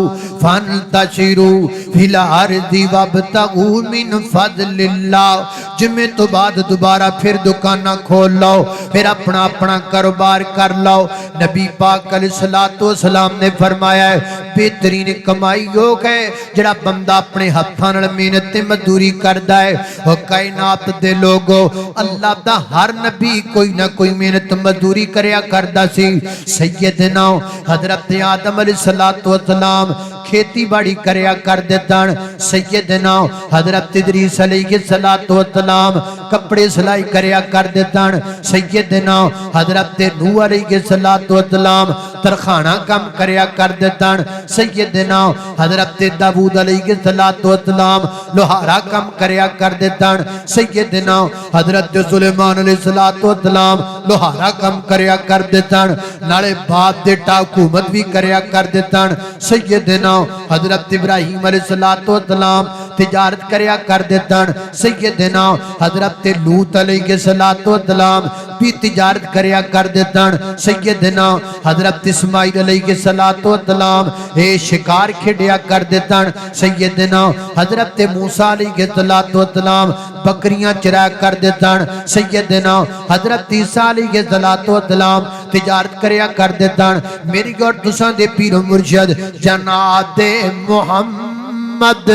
फंतशिरू फिल अर्दि वब्तगू मिन फज़लिल्लाह। जुमे तो बाद दोबारा फिर दुकाना खोल लो, फिर अपना अपना कारोबार कर लो। नबी पाक अलैहिस्सलातु वस्सलाम ने फरमाया है बेहतरीन कमाई हो गए जड़ा बंदा अपने हाथों नाल मेहनत ते मजदूरी करदा है। और कायनात दे लोगो अल्लाह दा हर नबी कोई ना कोई मेहनत मजदूरी करया करदा सी। सैयदना हजरत आदम अलैहिस्सलातु वस्सलाम खेती बाड़ी करया करदे सन। सैयदना हजरत इदरीस अलैहिस्सलातु वस्सलाम कपड़े सिलाई करया करदे सन। सैयदना हजरत नूह अलैहिस्सलातु वस्सलाम तरखाना काम करया करदे सन। सैयदना हजरत दाऊद अलैहिस्सलातु वस्सलाम लोहारा काम करया करदे सन। सैयदना हजरत सुलेमान अलैहिस्सलातु वस्सलाम लोहारा काम करया करदे सन, नाले बाप दे हुकूमत भी करया करदे सन। सैयदना हजरत इब्राहीम अलैहिस्सलातु वस्सलाम तिजारत करया करदे सन। सैयदना हजरत लूत अलैहिस्सलातु वस्सलाम भी तिजारत करया करदे सन। सैयदना हजरत इस्माइल अलैहिस्सलातु वस्सलाम ए शिकार खेडिया करदे सन। सैयदना हजरत मूसा अलैहिस्सलातु वस्सलाम बकरियां चराया करदे सन। सैयदना हजरत ईसा अलैहिस्सलातु वस्सलाम तिजारत करया करदे सन। मेरी और तुसां दे पीर मुर्शिद जनाब मुहम्मद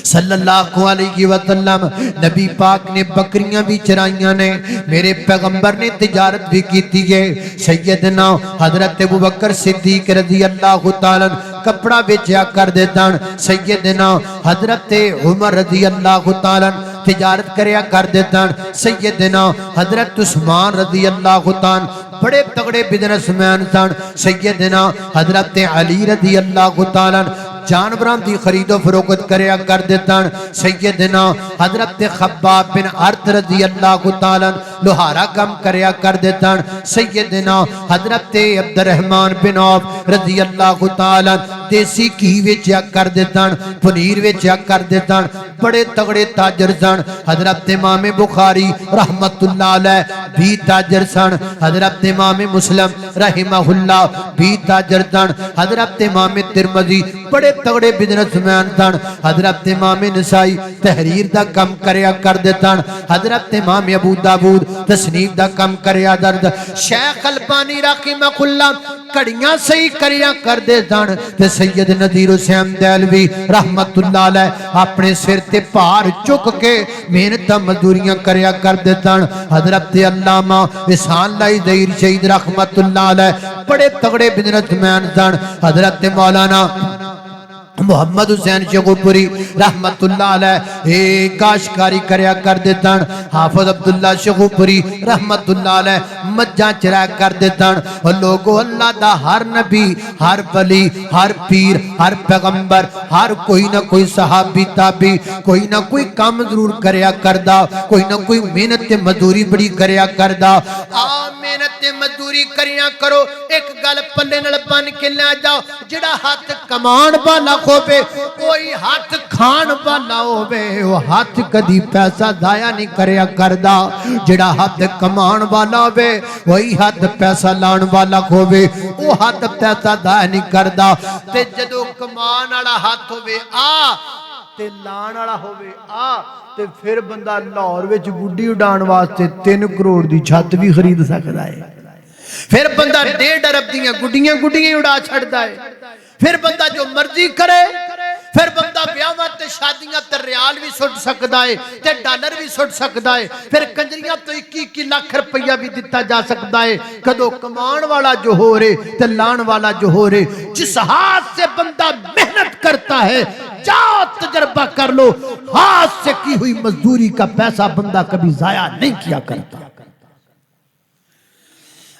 सल्लल्लाहु अलैहि वसल्लम नबी पाक ने बकरियां भी चराइयां ने, मेरे पैगंबर ने तिजारत भी की है। सैयदना हजरत अबू बकर सिद्दीक रज़ी अल्लाह तआला कपड़ा बेचा कर देता। सैयदना हजरत उमर रज़ी अल्लाह तआला तिजारत करया कर देता। सैयदना हजरत उस्मान रज़ी अल्लाह तआला बड़े तगड़े बिजनेसमैन सन। सैयदना हजरत अली रज़ी अल्लाह तआला जानवरों की खरीदो फरोख्त करया करदे सन। सैयदना हजरत खब्बाब बिन अर्त रजी अल्लाह तआला लोहारा काम करया करदे सन। सैयदना हजरत अब्दुर्रहमान बिन औफ रजी अल्लाह तआला देसी घी वेचा करदे सन, पनीर वेचा करदे सन, बड़े तगड़े ताजर सन। हजरत इमाम बुखारी रहमतुल्लाह अलैह भी ताजर सन। हजरत इमाम मुस्लिम रहिमहुल्लाह भी ताजर सन। हजरत इमाम तिरमिजी बड़े तगड़े बिजनेसमैन सन। हजरत इमाम नसाई तहरीर दा काम करया करदे सन। हजरत इमाम अबू दाऊद तसनीफ दा काम करया दर्द। शेख अलबानी रहिमहुल्लाह घड़ियां सही करया करदे सन। ते सैयद नजीर हुसैन देलवी रहमतुल्लाह अलैह अपने सिर ते भार चुक के मेहनत मजदूरियां करया करदे सन। हजरत अल्लामा इहसान लाई ज़हीर शहीद रहमतुल्लाह अलैह बड़े तगड़े बिजनेसमैन सन। हजरत मौलाना मोहम्मद हुसैन शेखुपुरी रहमतुल्लाह अलैह काशकारी करया करदे सन। हाफिज अब्दुल्ला शेखुपुरी रहमतुल्लाह अलैह मज्जां चराया करदे सन। और लोगों अल्लाह दा हर नबी, हर वली, हर पीर, हर पैगंबर, हर कोई ना कोई सहाबी ताबी कोई ना कोई काम जरूर करया करदा, कोई ना कोई मेहनत ते मजदूरी बड़ी करया करदा। आ मेहनत ते मजदूरी करया करो, एक गल पल्ले नाल बन के ले जाओ, जेड़ा हाथ कमान वाला होवे कोई हाथ खान वाला होवे, वो हाथ कदी पैसा जाया नहीं करया करदा। जेड़ा हाथ कमान वाला होवे वही हाथ पैसा लाण वाला होवे, वो हाथ पैसा जाया नहीं करदा। ते जदों कमान वाला हाथ होवे आ ते लाण वाला होवे आ, ते फिर बंदा लाहौर विच गुड्डी उड़ाण वास्ते 3 करोड़ दी छत भी खरीद सकदा है। फिर बंदा 1.5 अरब दियां गुड्डियां गुड्डियां उड़ा छड़दा है। फिर बंदा जो मर्जी करे, फिर बंदा ब्याहां ते शादियां ते रियाल भी सुट सकदा है ते डॉलर भी सुट सकदा है। फिर कंजरियां तो 21 लाख रुपया भी दिता जा सकता है। कदों कमान वाला जो हो रे ते लाण वाला जो हो रे, जिस हाथ से बंदा मेहनत करता है, जाओ तजर्बा कर लो, हाथ से की हुई मजदूरी का पैसा बंदा कभी जाया नहीं किया करता।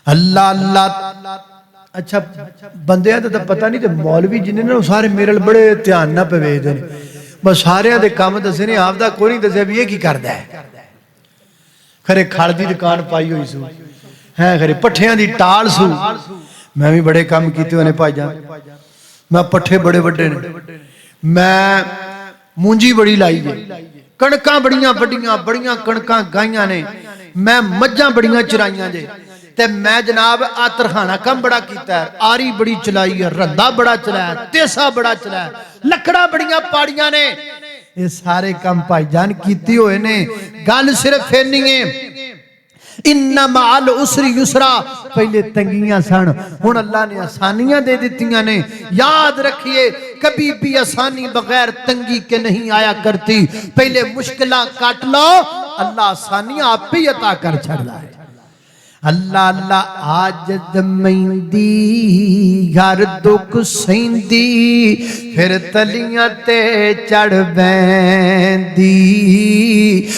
अल्लाह अल्लाह। अच्छा बंदे तो पता नहीं, तो मौलवी जिन्हें ना सारे मेरे बड़े ध्यान ना पवेदे ने, बस सारे दे काम दसे ने, आपदा कोई नहीं दसिया भी ये की करदा है। खरे खड़ दी दुकान पाई हुई सू है, खरे पट्ठियां दी टाल सू। मैं भी बड़े काम कीते होने भाईजान, मैं पट्ठे बड़े वड्डे ने, मैं मूंजी बड़ी लाई है, कणकां बड़ियां वड्डियां बड़ियां कणकां गाइयां ने, मैं मज्जां बड़ियां चराइयां जे। ते मैं जनाब आ तरखाना कम बड़ा कीता है, आरी बड़ी चलाई है, रंदा बड़ा चलाया, तेसा बड़ा चलाया, लकड़ा बड़ियां पाड़ियां ने, ये सारे काम भाईजान कीते हुए ने। गल सिर्फ इन्नी है, इन्ना माल उसरी युसरा, पहले तंगियां सन, हुण अल्लाह ने आसानियां दे दित्तियां ने। याद रखिए कभी भी आसानी बगैर तंगी के नहीं आया करती। पहले मुश्किलां काट लो, अल्लाह आसानियां आप ही अता कर छड़दा है। अल्लाह अल्लाह आज दमैंदी हर दुख सैंदी, फिर तलियां ते चढ़ बैंदी।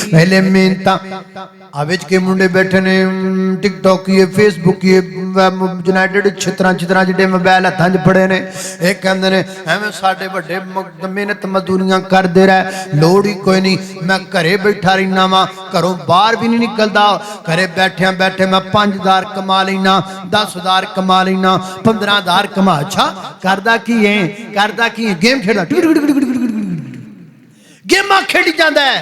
पहले मेहनता आविज के मुंडे बैठे ने, टिकटॉक किए, फेसबुक किए, यूनाइटेड छितरा छितरा जिहड़े मोबाइल हत्थां च फड़े ने, एक कहंदे ने एवें साडे वड्डे मेहनत मजदूरियां करदे रह, लोड़ ही कोई नहीं, मैं घरे बैठा रहना वा, घरों बाहर भी नहीं निकलदा, घरे बैठिया बैठे मैं 5000 कमा लेना, 10,000 कमा लेना, 15,000 कमा। अच्छा करदा की है, करदा की है, गेम खेलदा, गेमां खेड़ी जांदा है,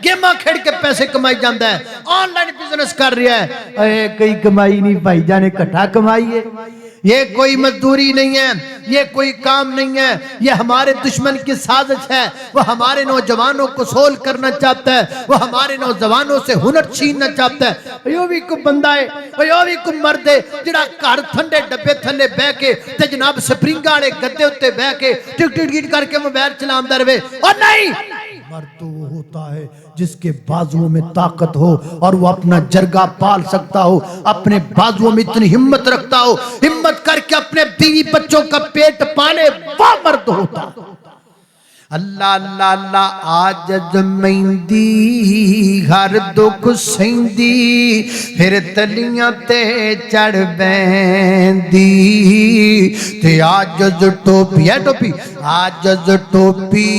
गेमां खेड़ के पैसे कमाई जाता है, ऑनलाइन बिजनेस कर रहा है। कई कमाई नहीं भाई जाने, घटा कमाई है। ये कोई मजदूरी नहीं है, ये कोई काम नहीं है, ये हमारे दुश्मन की साजिश है। वो हमारे नौजवानों को सोल करना चाहता है, वो हमारे नौजवानों से हुनर छीनना चाहता है। यो भी कोई बंदा है, यो भी कोई मर्द है जिहड़ा घर ठंडे डब्बे थले बह के ते जनाब स्प्रिंगा वाले गद्दे उत्ते बह के टिक टिक टिक करके मोबाइल चलांदा रहे। और नहीं, मर्द तो वो होता है जिसके बाजुओं में ताकत हो और वो अपना जरगा पाल सकता हो, अपने बाजुओं में इतनी हिम्मत रखता हो, हिम्मत करके अपने बीवी बच्चों का पेट पाले, वो मर्द होता। अल्लाह अल्लाह अल्लाह आज जमैंदी हर दुख सैंदी फिर तलियां ते चढ़ बैंदी ते आज टोपी है टोपी आज टोपी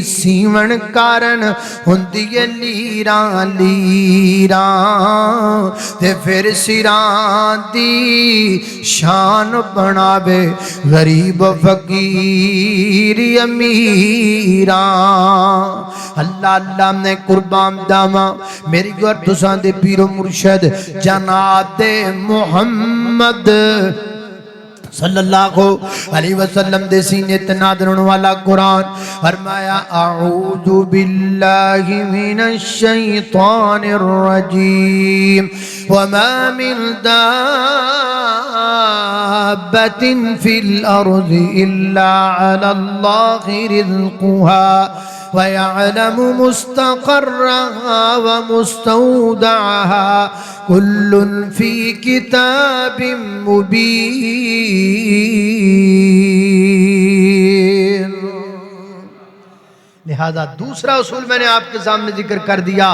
सीवण कारण हुंदी है लीरां लीरां ते फिर सिरां दी शान बनावे गरीब फकीर अमीर अल्लाह अल्लाह ने कुर्बान दावा मेरी गौर तुसां दे पीरो मुर्शद जनाब मुहम्मद सल्लल्लाहु अलैहि वसल्लम दे सीने ते नाज़िल होने वाला कुरान फरमाया अऊज़ु बिल्लाहि मिनश शैतानिर रजीम वमा मिन दाब्बतिन फिल अर्ज़ि इल्ला अलल्लाहि रिज़्क़ुहा वयअलम मुस्तक़र्रहा व मुस्तौदअहा कुल्लुन फी किताबिम मुबीन। लिहाजा दूसरा उसूल मैंने आपके सामने जिक्र कर दिया,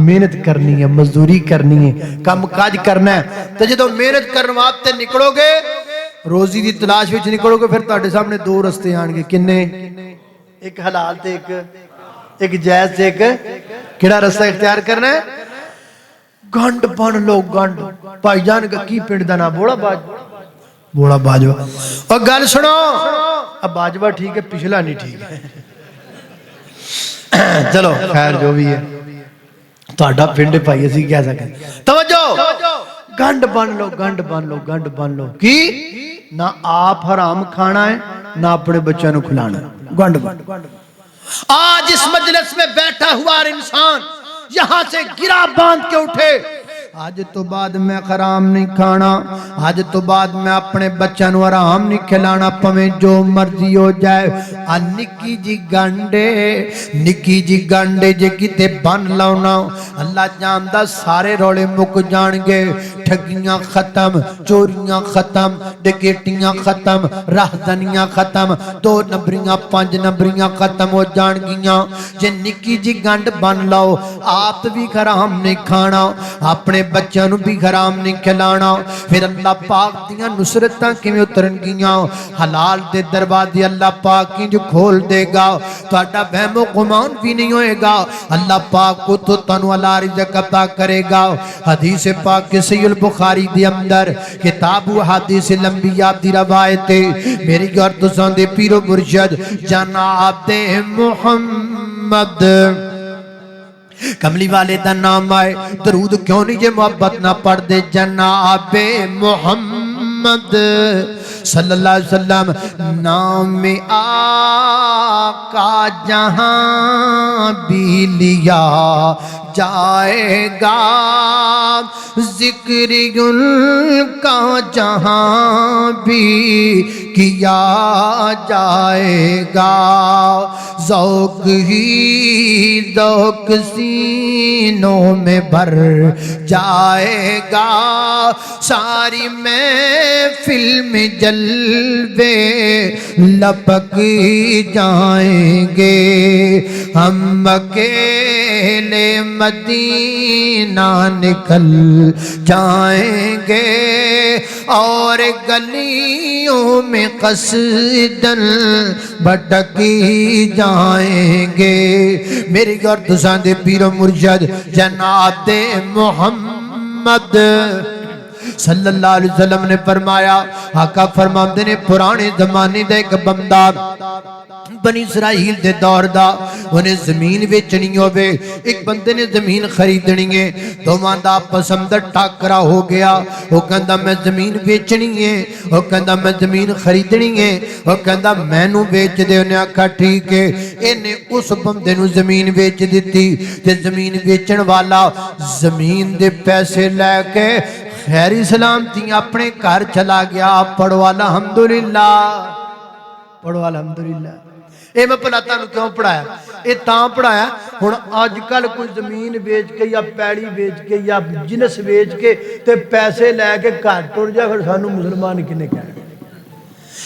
मेहनत करनी है, मजदूरी करनी है, काम काज करना है। तो जो मेहनत करने वास्ते निकलोगे, रोजी की तलाश में निकलोगे, फिर तुहाडे सामने दो रस्ते आएंगे। किन्ने? एक हलाल ते एक जायज ते एक केड़ा रास्ता इख्तियार करना है? गंड बन लो गंड। भाईजान का की पिंड का नाम बोला बाजवा। और गल सुनो, अब बाजवा ठीक है, पिछला नहीं ठीक है। चलो खैर जो भी है, तुहाडा पिंड भाई असी कह सकते। तवज्जो, गंड बन लो गंड बन लो गंड बन लो। की ना आप हराम खाना है ना अपने बच्चों को खिलाना है। गंड बन। आज इस मजलिस में बैठा हुआ इंसान यहां से गिरा बांध के उठे, आज तो बाद मैं हराम नहीं खाना, आज तो बाद मैं अपने बच्चों को हराम नहीं खिलाना, पवे जो मर्जी हो जाए। आ निक्की जी गांडे जे किते बन लाउना, अल्लाह जानदा सारे रौले मुक जाणगे। ठगियां खत्म, चोरियां खत्म, डकैतियां खत्म, राहदनियां खत्म, 2 नंबरियां 5 नंबरियां खत्म हो जाणगियां। जे निक्की जी गंड बन लाओ, आप भी हराम नहीं खाना, अपने बच्चों को भी हराम नहीं खिलाना। फिर अल्लाह पाक दियां नुसरतां किवें उतरनगियां, हलाल दे दरवाजे अल्लाह पाक इंज खोल देगा, तुहाडा वहमो गुमान भी नहीं होएगा। अल्लाह पाक को तो तनु अला रिज़्क़ अता करेगा। हदीस पाक के सहीह बुखारी दे अंदर किताब हदीस लंबिया दी रवायत है। मेरी गौर तुसां दे पीरो मुर्शिद जनाब मुहम्मद कमली वाले दा नाम आए, दरूद क्यों नहीं जे मोहब्बत ना पढ़ दे। जनाबे मुहम्मद सल्लल्लाहु अलैहि वसल्लम नाम आका जहां भी लिया जाएगा, जिक्र उनका जहां भी किया जाएगा। ज़ौक़ ही ज़ौक़ सीनों में भर जाएगा, सारी महफ़िल में जलवे लपक जाएंगे। हम अकेले मदीना निकल जाएंगे और गलियों में कसदन भटक जाएंगे। मेरी गौर तुसां दे पीरो मुर्शिद जनाब मुहम्मद सल्लल्लाहु अलैहि वसल्लम ने फरमाया, आका फरमाते ने पुराने जमाने का एक बंदा बनी इस्राइल दे दौर दा, उन्हें जमीन बेचनी होवे, एक बंदे ने जमीन खरीदनी है, दोवां दा पसंद टाकरा हो गया। वो कहंदा मैं जमीन बेचनी है, वो कहंदा मैं जमीन खरीदनी है, वो कहंदा मैनू बेच दे। उन्हें आखा ठीक है। इन्हें उस बंदे नू जमीन बेच दी ते जमीन बेचण वाला जमीन दे पैसे लैके खैर सलामती अपने घर चला गया। पढ़ो अल्हम्दुलिल्लाह, पढ़ो अल्हम्दुलिल्लाह। ये मैं भला तुहानू क्यों पढ़ाया? ये तां पढ़ाया, हुण अजकल कोई जमीन बेच के या पैड़ी बेच के या बिजनेस बेच के ते पैसे लैके घर टुर जाए, फिर सानू मुसलमान किने कहना?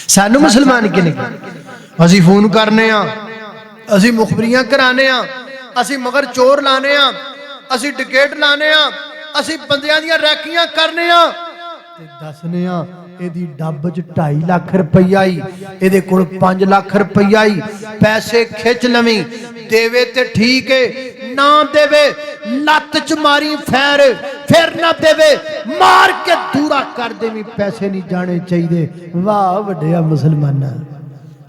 सानू मुसलमान किने कहना? असीं फोन करने आ असी मुखबरियां कराने आ, असी मगर चोर लाने आ, असी डकैत लाने आ, असी बंदियां दी रैकियां करने आ ते दसने आ एदी डब च 2.5 लाख रुपया ही, एदे कोल 5 लाख रुपया ही, पैसे खिंच लवी, देवे ते ठीक है, ना देवे लत च मारी फैर, फिर ना देवे मार के दूरा कर देवी, पैसे नहीं जाने चाहिए। वाह वड्डिया मुसलमाना,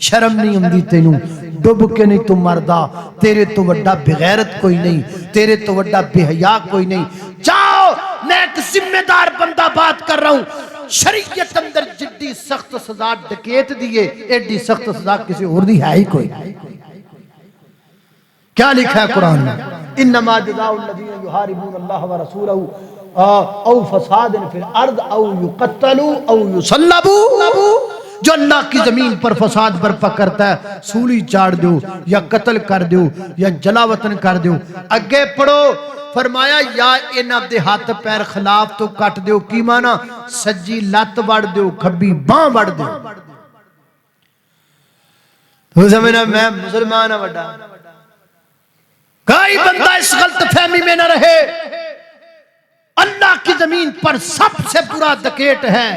शर्म नहीं आती तेनू, डुब के नहीं तू मरदा, तेरे तो वड्डा बेगैरत कोई नहीं, तेरे तो वड्डा बेहया कोई नहीं। जाओ, मैं एक जिम्मेदार बंदा बात कर रहा हूं, शरीयत अंदर जिद्दी सख्त सजा डकैत दी है, एडी सख्त सजा किसी और दी है ही कोई। क्या लिखा है कुरान में? इन्नमा जज़ाउल लज़ीना युहारिबून अल्लाह व रसूलहू औ फसादिन फिल अर्द औ युक़त्तलू औ युसल्लबू, जो अल्लाह की जमीन पर फसाद बर्पा करता है, सूली चाड़ दो या कत्ल कर दो या जलावतन कर दो। अगे पढ़ो, फरमाया या इन्हां दे हाथ पैर खिलाफ तो कट दो, की माना सज्जी लत वड़ दो, खब्बी बांह वड़ दो। तो समझना मैं मुसलमान हां वड्डा, कोई बंदा इस गलत फहमी में न रहे। अल्लाह की जमीन पर सबसे बुरा डकैत है,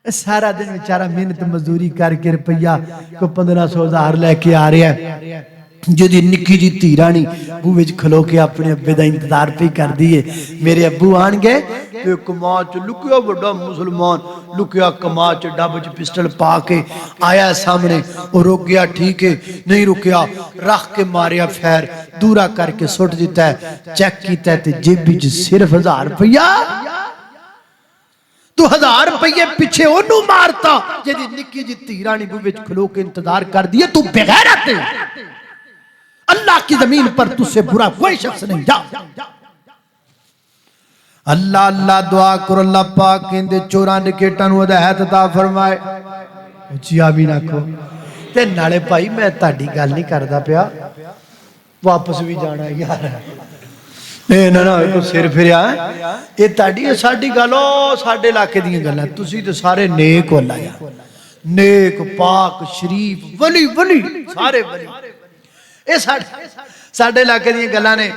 सारा दिन बेचारा मेहनत मजदूरी करके रुपया को 1500 लेके आ रहा है, जिहदी निक्की जी धी राणी बूहे च खलो के अपने अब्बे का इंतजार पे कर दी है, मेरे अब्बू आणगे ते कमा च लुकिया बड़ा मुसलमान लुकिया कमा च डब च पिस्टल पा के आया सामने, और रुक गया ठीक है, नहीं रुकिया रख के मारिया फैर, दूरा करके सुट दिता है, चेक किया ते जेबी च सिर्फ 1000 रुपया। तू 1000 रुपये पिछे ओनू मारता जिहदी निक्की जी धी राणी बूहे च खलो के इंतजार कर दी है। तू बेगैरत है, अल्लाह की जमीन पर तुझसे बुरा कोई शख्स नहीं। जा अल्लाह अल्लाह दुआ करो, अल्लाह पाक कहंदे चोरां डकैतां नूं हिदायत अता फरमाए। उच्ची आमीन आखो। ते नाले भाई मैं ताड़ी गल नहीं करदा पिया, वापस भी जाना यार, ना ना को सिर फिरिया ये ताड़ी साडी गल, साडे इलाके दी गल्लां, तुसीं ते सारे नेक हो अल्लाह यार, नेक पाक शरीफ वली वली सारे वली, ये साडे इलाके दी गल्लां ने।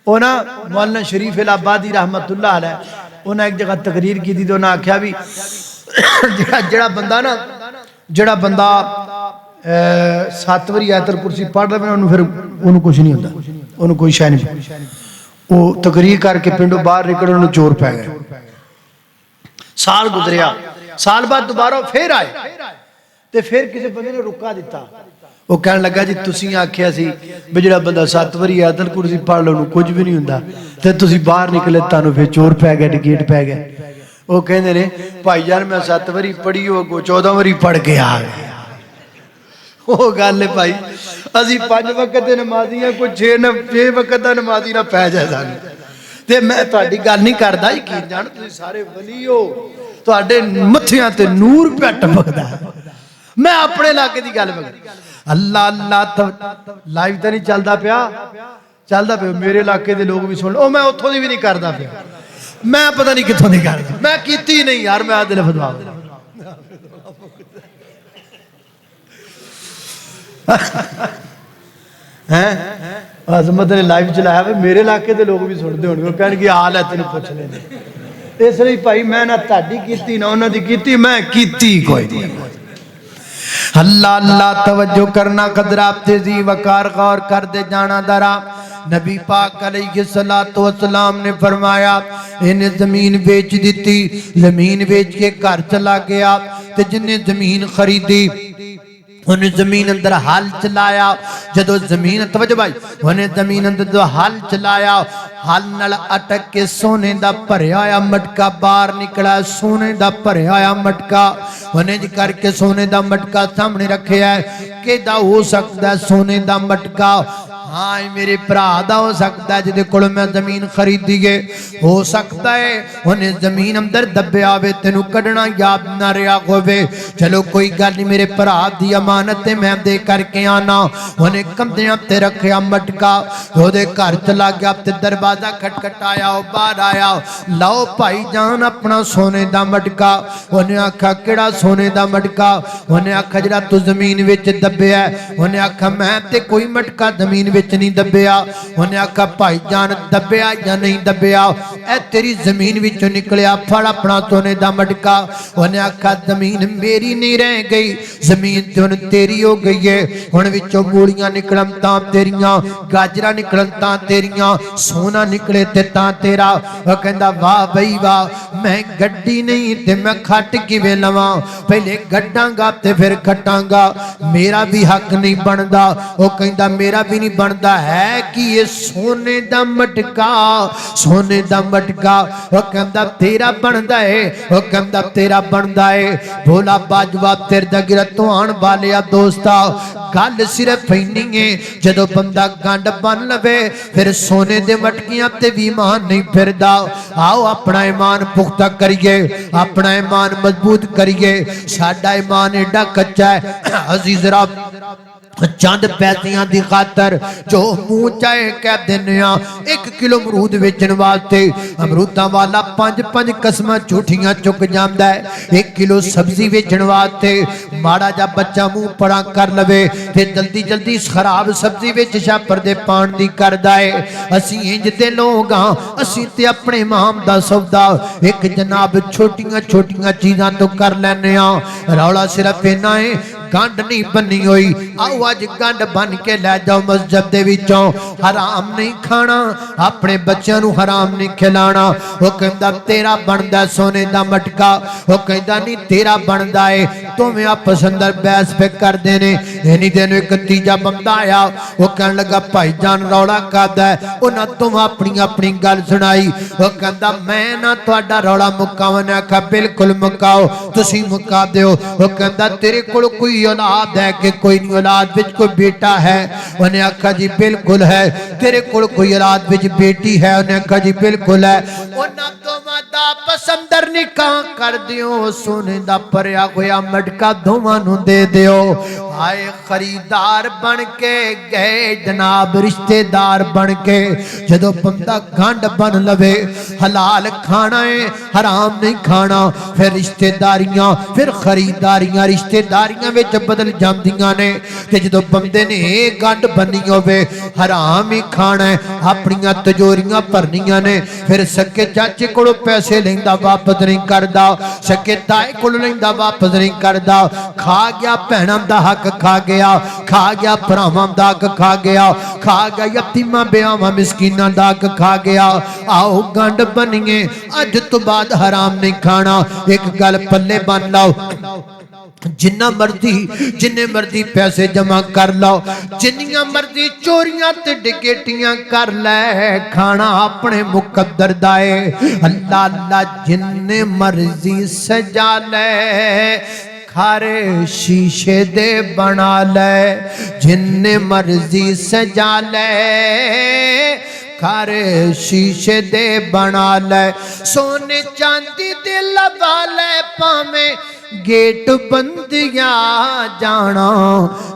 ਉਹ ਨਾ मौलाना शरीफ इलाहाबादी रहमतुल्लाह अलैह उन्हें एक जगह तकरीर की थी, तो उन्हें आख्या भी जेड़ा बंदा ना, जेड़ा बंदा 7 बारी आयतुल कुर्सी पढ़ रहा है, फिर उन्होंने कुछ नहीं होता, उन्होंने कोई शय नहीं। वो तकरीर करके पिंडों बाहर निकले, उन्होंने चोर पै गए। साल गुजरिया, साल बाद दोबारा फिर आए, तो फिर किसी बंदे ने रुका दिता। वो कहने लगा जी तुसी आख्या सी भी जिहड़ा बंदा 7 बारी आयतुल कुर्सी पढ़ लो उन्होंने कुछ भी नहीं होता, तो तुसी बाहर निकले तुहानू फिर चोर पै गए, डकैत पै गए। वो कहते ने भाई यार मैं 7 बारी पढ़ी, हो 14 बारी पढ़ के आ गए। वो गल है भाई, असी 5 वक्त नमाजी हाँ, कोई 6 वक्त का नमाजी ना पै जाए सानू। ते मैं तुहाडी गल नहीं करदा, यकीन जान तुसीं सारे वली हो, तुहाडे मत्थियां ते नूर पे टपकदा। मैं अपने इलाके की गल कर, अल्लाह अल्लाह लाइव तो नहीं चलता पिया, चलता पिया मेरे इलाके के लोग भी सुन लो। मैं उतों की भी नहीं करता पिया, मैं पता नहीं कितों नहीं करता, मैं कीती नहीं यार, मैं दिल फदवा है। अजमत ने लाइव चलाया, मेरे इलाके के लोग भी सुनते होंगे, कह की हाल है तेन पुछ लेने। इसलिए भाई मैं ना ताड़ी कीती ना उन्होंने कीती, मैं कीती कोई नहीं। अल्लाह अल्लाह तवज्जो करना, कदरा तेजी वकार गौर कर दे जाना दरा। नबी पाक अलैहिस्सलातु वस्सलाम ने फरमाया इन्हें जमीन बेच दी, जमीन बेच के घर चला गया, ते जिन्हें जमीन खरीदी उन्हें जमीन अंदर हल चलाया। जदों जमीन तवज्जो भाई, उन्हें जमीन अंदर जो हल चलाया, हल नाल अटक के सोने दा भरिया होया मटका बाहर निकला, सोने दा भरिया होया मटका। उन्हें जी करके सोने दा मटका सामने रखिया है, केदा हो सकता है सोने दा मटका, हाँ मेरे भरा दा हो सकता है जिहदे कोल मैं जमीन खरीदी है, हो सकता है उन्हें जमीन अंदर दबे आवे, तेनू कढ़ना याद ना रहा होवे। चलो कोई गल नहीं, मेरे भरा दी अमानत ते मैं दे करके आना। उन्हें कंधियां ते रखिया मटका, ओदे घर चला गया ते दरवाजा खटखटाया, बाहर आया, लाओ भाई जान अपना सोने दा मटका। उन्हें आखा केड़ा सोने दा मटका? उन्हें आखा जिहड़ा तू जमीन विच दबिया। उन्हें आखा मैं ते कोई मटका जमीन विच नहीं दबिया। उन्हें आखा भाई जान दबिया या नहीं दबिया? ए तेरी जमीन विचों निकलिया, फड़ अपना सोने दा मटका। उन्हें आखा जमीन मेरी नहीं रह गई, जमीन ते हुण तेरी हो गई है। हुण विचों मूलियां निकलन तां तेरियां, गाजरा निकलन तां तेरियां, सोना निकले ते तां तेरा। वो कहंदा वाह बई वाह, मैं गड्डी नहीं ते मैं खट किवें लवां? पहले गड्डांगा ते फिर खटांगा, मेरा भी हक नहीं बनदा। वो कहंदा मेरा भी नहीं बनदा है कि ये सोने दा मटका, सोने दा मटका। वो कहंदा तेरा बनदा है, वो कहंदा तेरा बनदा है। भोला बाजवा तेरे दा गिरतों आण वालिया दोस्ता, गल सिर्फ इन्नी है जदों बंदा गंढ बन लवे फिर सोने दे मटकियां ते भी ईमान नहीं फिरदा। आओ अपना ईमान पुख्ता करिए, अपना ईमान मजबूत करिए। साडा ईमान एडा कच्चा है अजीज रब, चंद पैसियां दी खातर जो मुंह चाहे कह देने। 1 किलो अमरूद बेचण वास्ते अमरूदां वाला 5-5 कसमां झूठियां चुक जांदा है। 1 किलो सब्जी बेचण वास्ते माड़ा जा बच्चा मुंह पड़ा कर लवे ते जल्दी जल्दी खराब सब्जी बेच छापर दे पाण दी करदा है। असीं इंज दे लोग हां, असीं ते अपने इमाम दा सौदा एक जनाब छोटियां छोटियां चीज़ां तो कर लैने आ। रौला सिर्फ इन्ना है गंढ नहीं बनी हुई। आओ अज गंढ बन के लै जाओ मस्जिद दे विचों। हराम नहीं खाना, अपने बच्चों नूं हराम नहीं खिलाना। वो कहंदा तेरा बनदा सोने दा मटका, वो कहंदा नहीं तेरा बनदा है। दोवें आपस अंदर बहस पे करदे ने। इन्हीं दिन एक तीजा बंदा आया, वो कहन लगा भाईजान रौला करदा है। उन्हां तुम अपनी अपनी गल सुनाई। वो कहंदा मैं ना तुहाडा रौला मुकावां। ने आखा बिल्कुल मुकाओ, तुसीं मुका दिओ। वो कहंदा तेरे कोल कोई औलाद है कि कोई नहीं? औलाद विच कोई बेटा है? उन्हें आखा जी बिल्कुल है। तेरे कोल कोई औलाद विच बेटी है? उन्हें आखा जी बिल्कुल है। उन्हां दोवां दा आपस अंदर निकाह कर दिओ, सोने दा भरिया होया मटका दोवां नूं दे दिओ। आए खरीदार बन के गए जनाब रिश्तेदार बन के। जदों बंदा गंढ बन लवे, हलाल खाना है हराम नहीं खाना, फिर रिश्तेदारियां फिर खरीदारियां रिश्तेदारियां विच बदल जांदियां ने। ते जदों बंदे ने गंढ बनी होवे हराम ही खाना है, अपनियां तिजोरियां भरनियां ने। फिर सके चाचे कोलों पैसे लैंदा वापस नहीं करदा, सके ताए कोलों लैंदा वापस नहीं करदा। खा गया भैणां दा हक खा गया, खा गया भरावां दा हक खा गया, खा गया यतीमां ब्यावां मिसकीनां दा हक खा गया। आओ गंढ बनिए, अज तो बाद हराम नहीं खाना। एक गल पल्ले बन लाओ, जिन्ना जिन्ने मर्जी पैसे जमा कर लो, जिन्नियां मर्जी चोरियां ते डकैतियां कर ले, खाना अपने मुकद्दर दा है। अल्लाह अल्लाह जिन्ने मर्जी सजा ले, खारे शीशे दे बना ले, जिन्ने मर्जी सजा ले, खारे शीशे दे बना ले। सोने चांदी दे लगा ले, पावें गेट बंदिया जाना,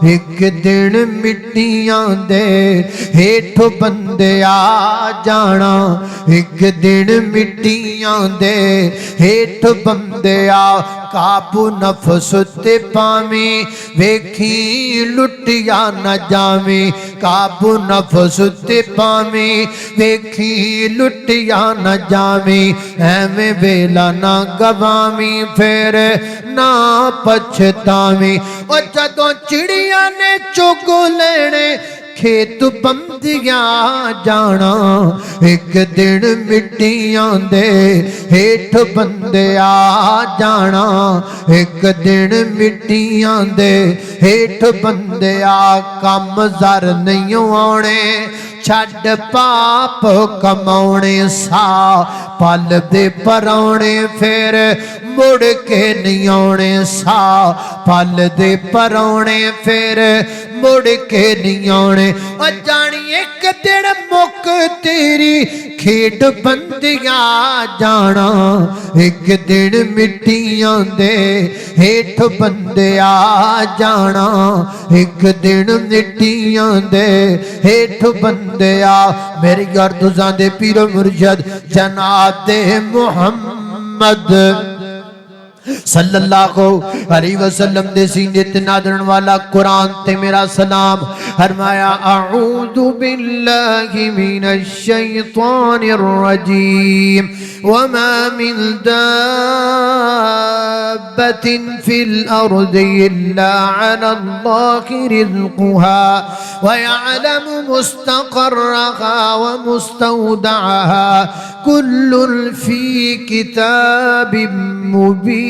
एक दिन मिट्टियां दे हेठ बंदिया जाना, एक दिन मिट्टियां दे हेठ बंदिया। काबू नफस ते पावी, वेखी लुटिया न जावी, काबू नफस ते पावी, वेखी लुटिया न जावी। एवें वेला ना गवावी, फिर ना पछतावी। और जदों चिड़िया ने चुग लेने, खेत बंदिया जाना, एक दिन मिट्टियां दे हेठ बंदिया जाना, एक दिन मिट्टियां दे हेठ बंदिया। कम जर नहीं आने, छड़ पाप कमाने, सा पल दे परौने, फिर मुड़ के नहीं आने, सा पल दे परौने, फिर मुड़ के नहीं आने। और जानी एक दिन मुक तेरी खेड बंदिया जाना एक दिन मिट्टियां दे हेठ बंदिया जाना एक दिन मिट्टियां दे हेठ बंदिया मेरी गर्दुजा दे पीर मुर्शद जनाब दे मुहम्मद सल्लल्लाहु अलैहि वसल्लम दे सीने ते नादरन वाला कुरान ते मेरा सलाम फरमाया अऊज़ु बिल्लाहि मिनश शैतानिर रजीम वमा मिन दाब्बतिन फिल अर्दि इल्ला अलल्लाहि रिज़्क़ुहा व यअलमु मुस्तक़र्रहा व मुस्तौदअहा कुल्लुन फी किताबिम मुबीन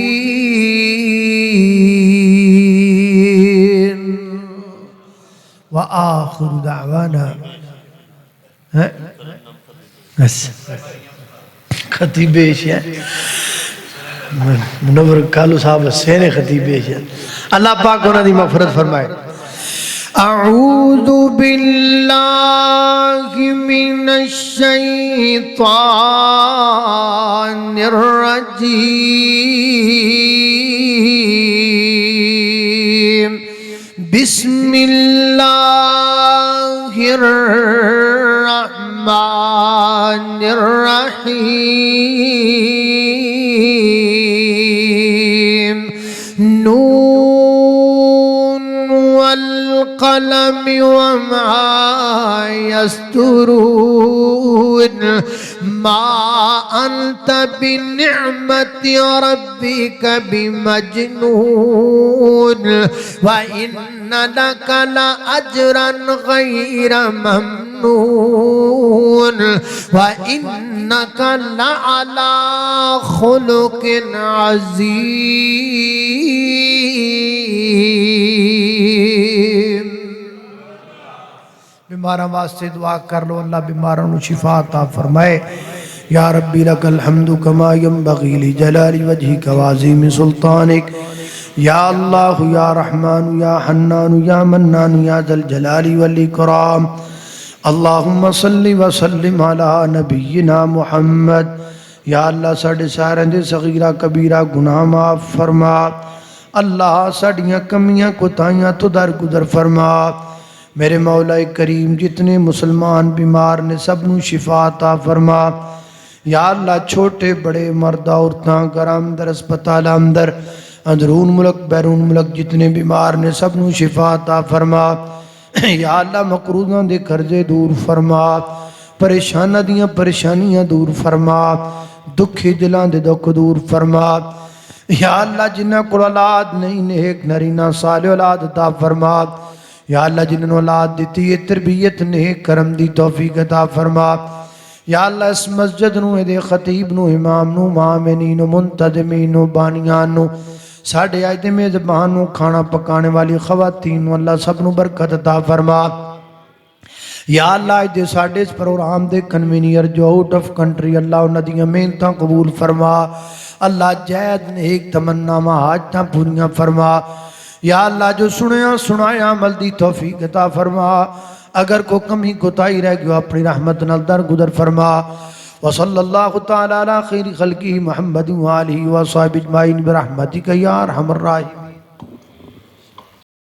व आखिर दावाना बस खतीबेश है मुनव्वर कालू साहब सेने खतीबेश है अल्लाह पाक उन्हां दी मग़फ़िरत फरमाए अऊज़ु बिल्लाहि मिनश शैतानिर रजीम बिस्मिल्लाहिर रहमानिर रहीम नून वल कलम वमा यस्तुरून मा अंत बिनिअमति रब्बिक बिमजनून व इन्न लक लअज्रन गैर ममनून व इन्नक लअला खुलुकिन अज़ीम बीमारा वास्ते दुआ कर लो अल्लाह बीमारों को शिफा अता फरमाए या रब्बी लकल हम्दु कमा यंबगी लिजलाली वजहिक व अज़ीम सुल्तानिक या अल्लाह या रहमान या हन्नान या मन्नान या ज़ल जलाली वल इकराम अल्लाहुम्मा सल्लि व सल्लिम अला नबिय्यिना मुहम्मद या अल्लाह साडे सारे दे सगीरा कबीरा गुनाह माफ फरमा अल्लाह साडियां कमियां कोताहियां तो दरगुदर फरमा मेरे मौला करीम जितने मुसलमान बीमार ने सब नू शिफा अता फरमा या अल्लाह छोटे बड़े मर्द औरतां घर अंदर अस्पताल अंदर अंदरून मुल्क बैरून मुल्क जितने बीमार ने सब नू शिफा अता फरमा या अल्लाह मकरूज़ां दे कर्जे दूर फरमा परेशानां दियां परेशानियां दूर फरमा दुखी दिलां दे दुख दूर फरमा या अल्लाह जिन्हां कोल औलाद नहीं नेक नरीना साले औलाद अता फरमा या अल्लाह जिन्होंने औलाद दी है तरबियत नेक करम दी तौफीक अता फरमा या अल्लाह इस मस्जिद नू इहदे खतीब नू इमाम नू मामिनीन नू मुंतज़मीन नू बानियान नू साढ़े अज दे मेज़बान नू खाना पकाने वाली खवातीन नू अल्लाह सब नू बरकत अता फरमा या अल्लाह अज दे साढ़े इस प्रोग्राम दे कन्वीनियर जो आउट ऑफ कंट्री अल्लाह उन्हां दी मेहनतां कबूल फरमा अल्लाह जायज़ नेक तमन्नावां हाजतां पूरियां फरमा या अल्लाह जो सुनया सुनाया अमल दी तौफीक अता फरमा अगर कोई कमी कोताही रह गई अपनी रहमत नाल दरगुदर फरमा व सल्लल्लाहु तआला अला खैरि खल्क़िही मुहम्मद व आलिहि व सहाबिही अजमईन बिरहमतिका या अरहमर राहिमीन।